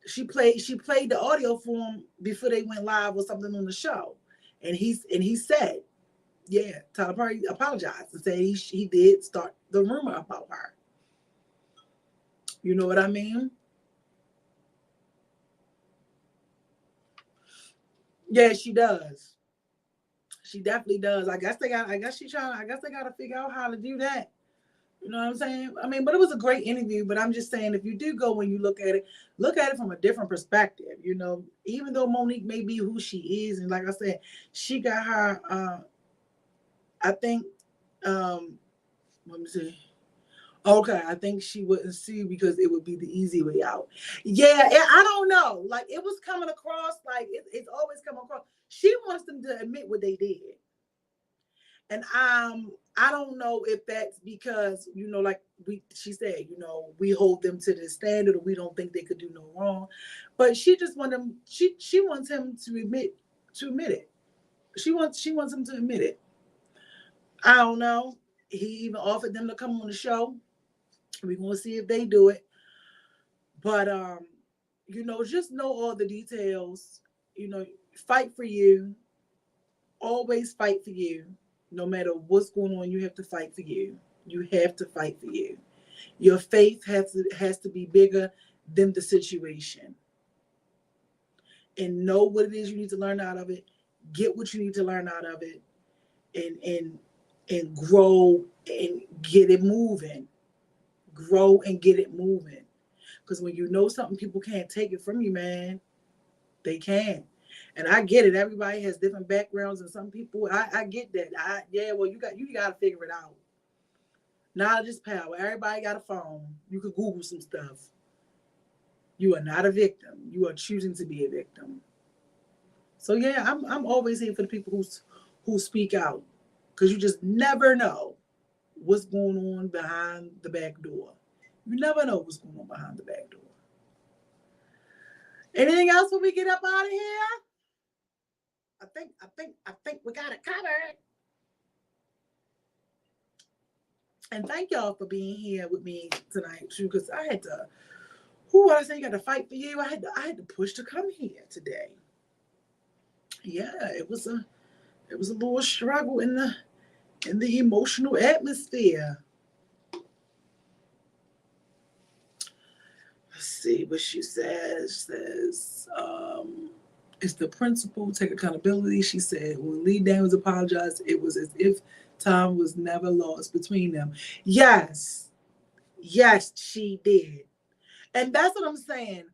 She played the audio for him before they went live or something on the show, and he said, yeah, Tyler Perry apologized and said he did start the rumor about her. You know what I mean? Yeah, she does. She definitely does. I guess they got to figure out how to do that. You know what I'm saying? I mean, but it was a great interview. But I'm just saying, if you do go and you look at it from a different perspective. You know, even though Monique may be who she is, and like I said, she got her. I think. Let me see. Okay, I think she wouldn't sue because it would be the easy way out. Yeah, I don't know. Like, it was coming across like it's always come across. She wants them to admit what they did. And I don't know if that's because, you know, like she said, you know, we hold them to the standard, or we don't think they could do no wrong. But she just wants him. She wants him to admit it. She wants him to admit it. I don't know. He even offered them to come on the show. We're gonna see if they do it. But you know, just know all the details. You know, fight for you. Always fight for you. No matter what's going on, you have to fight for you. You have to fight for you. Your faith has to be bigger than the situation. And know what it is you need to learn out of it. Get what you need to learn out of it. And grow and get it moving. Grow and get it moving. Because when you know something, people can't take it from you, man. They can't. And I get it. Everybody has different backgrounds, and some people, I get that. Well, you got to figure it out. Knowledge is power. Everybody got a phone. You could Google some stuff. You are not a victim. You are choosing to be a victim. So yeah, I'm always here for the people who speak out, because you just never know what's going on behind the back door. You never know what's going on behind the back door. Anything else when we get up out of here? I think we got it covered. And thank y'all for being here with me tonight too, because I had to. I say you got to fight for you. I had to push to come here today. Yeah, it was a little struggle in the emotional atmosphere. Let's see what she says. It's the principle, take accountability. She said, when Lee Daniels apologized, it was as if time was never lost between them. Yes, she did. And that's what I'm saying.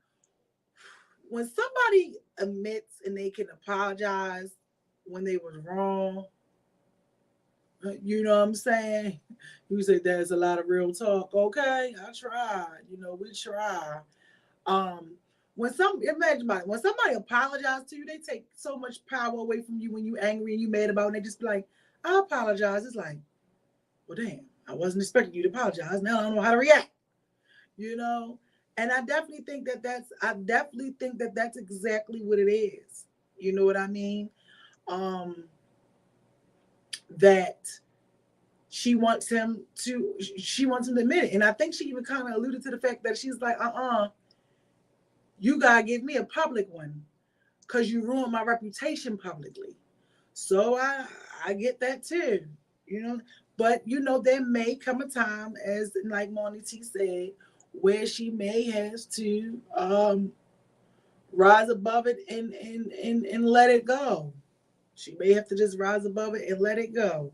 When somebody admits and they can apologize when they was wrong, you know what I'm saying? You say there's a lot of real talk. Okay, I tried. You know, we try. When somebody apologizes to you, they take so much power away from you when you angry and you mad about it, and they just be like, I apologize. It's like, well, damn, I wasn't expecting you to apologize. Now I don't know how to react. You know? And I definitely think that's exactly what it is. You know what I mean? That she wants him to admit it. And I think she even kind of alluded to the fact that she's like, you gotta give me a public one, because you ruined my reputation publicly. So I get that too, you know. But you know, there may come a time, as like Moni T said, where she may have to rise above it and let it go. She may have to just rise above it and let it go.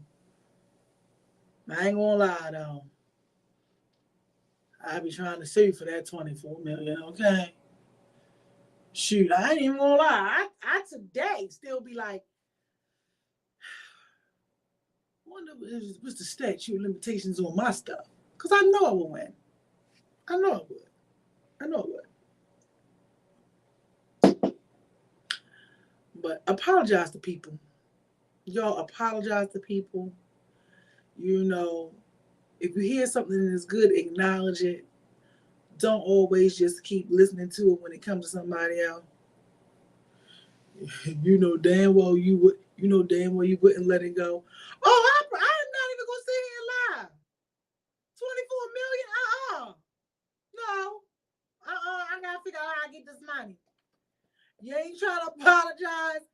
I ain't gonna lie though. I be trying to sue for that $24 million, okay? Shoot, I ain't even gonna lie. I today still be like, wonder what's the statute of limitations on my stuff? Because I know I will win. I know it would. But apologize to people. Y'all apologize to people. You know, if you hear something that's good, acknowledge it. don't always just keep listening to it when it comes to somebody else. You know damn well you would. You know damn well you wouldn't let it go. Oh, I'm not even gonna sit here and lie. 24 million? No. I gotta figure out how to get this money. You ain't trying to apologize.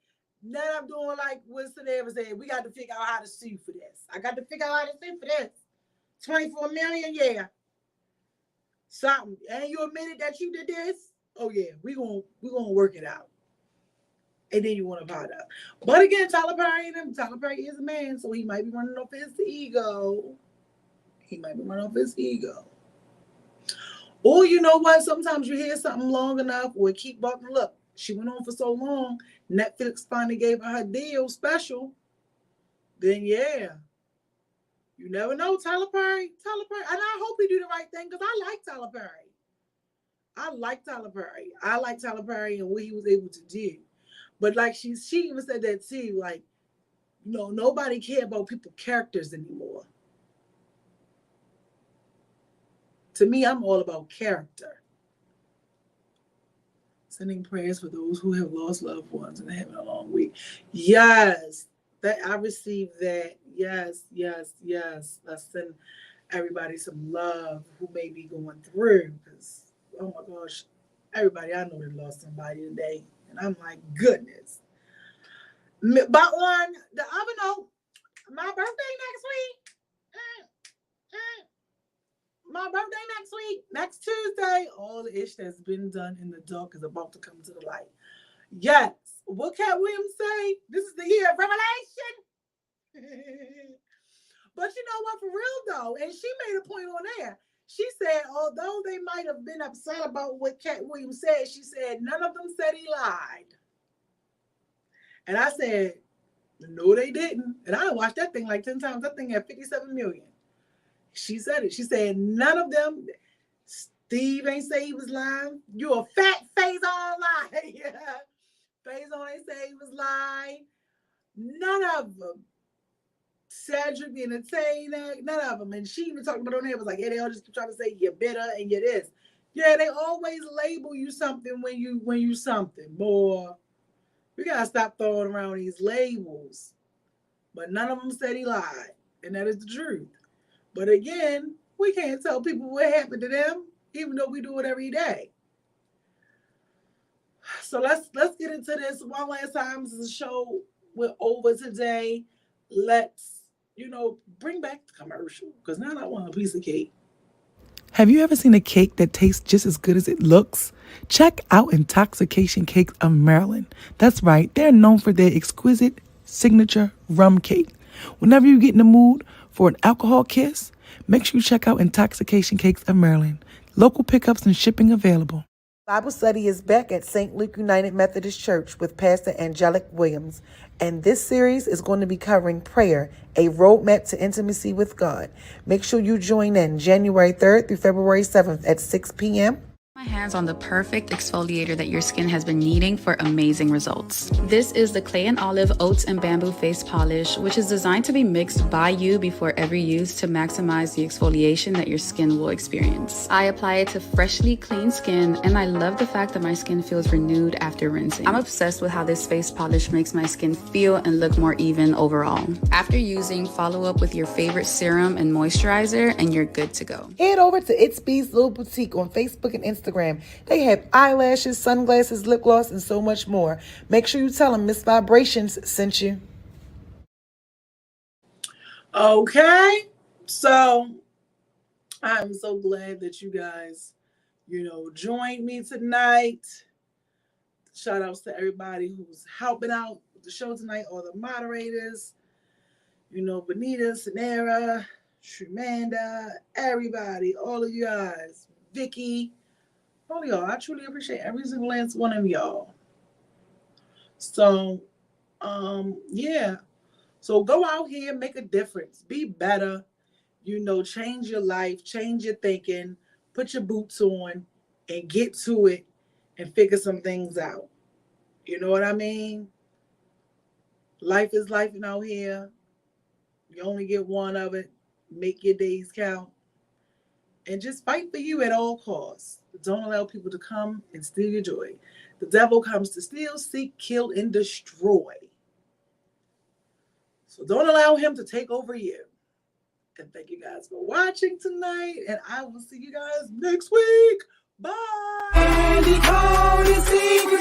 Now I'm doing like what Saneva said. We got to figure out how to sue for this. I got to figure out how to sue for this. 24 million, yeah. Something. And you admitted that you did this? Oh yeah, we gonna work it out. And then you want to apologize. But again, Tyler Perry is a man, so he might be running off his ego. Or you know what? Sometimes you hear something long enough or keep walking. Look, she went on for so long. Netflix finally gave her deal special. Then yeah. You never know, Tyler Perry. And I hope he do the right thing because I like Tyler Perry. I like Tyler Perry and what he was able to do. But like she even said that too, like, you know, nobody care about people's characters anymore. To me, I'm all about character. Sending prayers for those who have lost loved ones and having a long week. Yes, that I received that. Yes. Let's send everybody some love who may be going through. Because, oh my gosh, everybody I know that lost somebody today. And I'm like, goodness. But on the other note, my birthday next week. Next Tuesday. All the ish that's been done in the dark is about to come to the light. Yes. What Cat Williams say? This is the year of revelation. But you know what? For real though, and she made a point on there. She said, although they might have been upset about what Cat Williams said, she said none of them said he lied. And I said, no, they didn't. And I watched that thing like 10 times. That thing had 57 million. She said it. She said none of them. Steve ain't say he was lying. You a fat face on lie. Yeah. Faison ain't say he was lying. None of them. Cedric the Entertainer, none of them. And she even talked about on there, was like, yeah, they all just trying to say you're bitter and you're this. Yeah, they always label you something when you something. Boy, we gotta stop throwing around these labels. But none of them said he lied. And that is the truth. But again, we can't tell people what happened to them, even though we do it every day. So let's get into this one last time. This is a show. We're over today. Let's, bring back the commercial because now I want a piece of cake. Have you ever seen a cake that tastes just as good as it looks? Check out Intoxication Cakes of Maryland. That's right, they're known for their exquisite signature rum cake. Whenever you get in the mood for an alcohol kiss, make sure you check out Intoxication Cakes of Maryland. Local pickups and shipping available. Bible study is back at St. Luke United Methodist Church with Pastor Angelic Williams. And this series is going to be covering prayer, a roadmap to intimacy with God. Make sure you join in January 3rd through February 7th at 6 p.m. My hands on the perfect exfoliator that your skin has been needing for amazing results. This is the Clay and Olive Oats and Bamboo Face Polish, which is designed to be mixed by you before every use to maximize the exfoliation that your skin will experience. I apply it to freshly clean skin, and I love the fact that my skin feels renewed after rinsing. I'm obsessed with how this face polish makes my skin feel and look more even overall. After using, follow up with your favorite serum and moisturizer, and you're good to go. Head over to It's Bee's Little Boutique on Facebook and Instagram. They have eyelashes, sunglasses, lip gloss, and so much more. Make sure you tell them Miss Vibrations sent you. Okay, so I'm so glad that you guys, joined me tonight. Shout outs to everybody who's helping out with the show tonight, all the moderators, Benita, Sanera, Shremanda, everybody, all of you guys, Vicky. All y'all, I truly appreciate every single last one of y'all. So, yeah. So go out here, make a difference, be better, change your life, change your thinking, put your boots on, and get to it and figure some things out. You know what I mean? Life is life out here. You only get one of it. Make your days count. and just fight for you at all costs. Don't allow people to come and steal your joy. The devil comes to steal, seek, kill, and destroy. So don't allow him to take over you. And thank you guys for watching tonight. And I will see you guys next week. Bye. Candy coated secrets.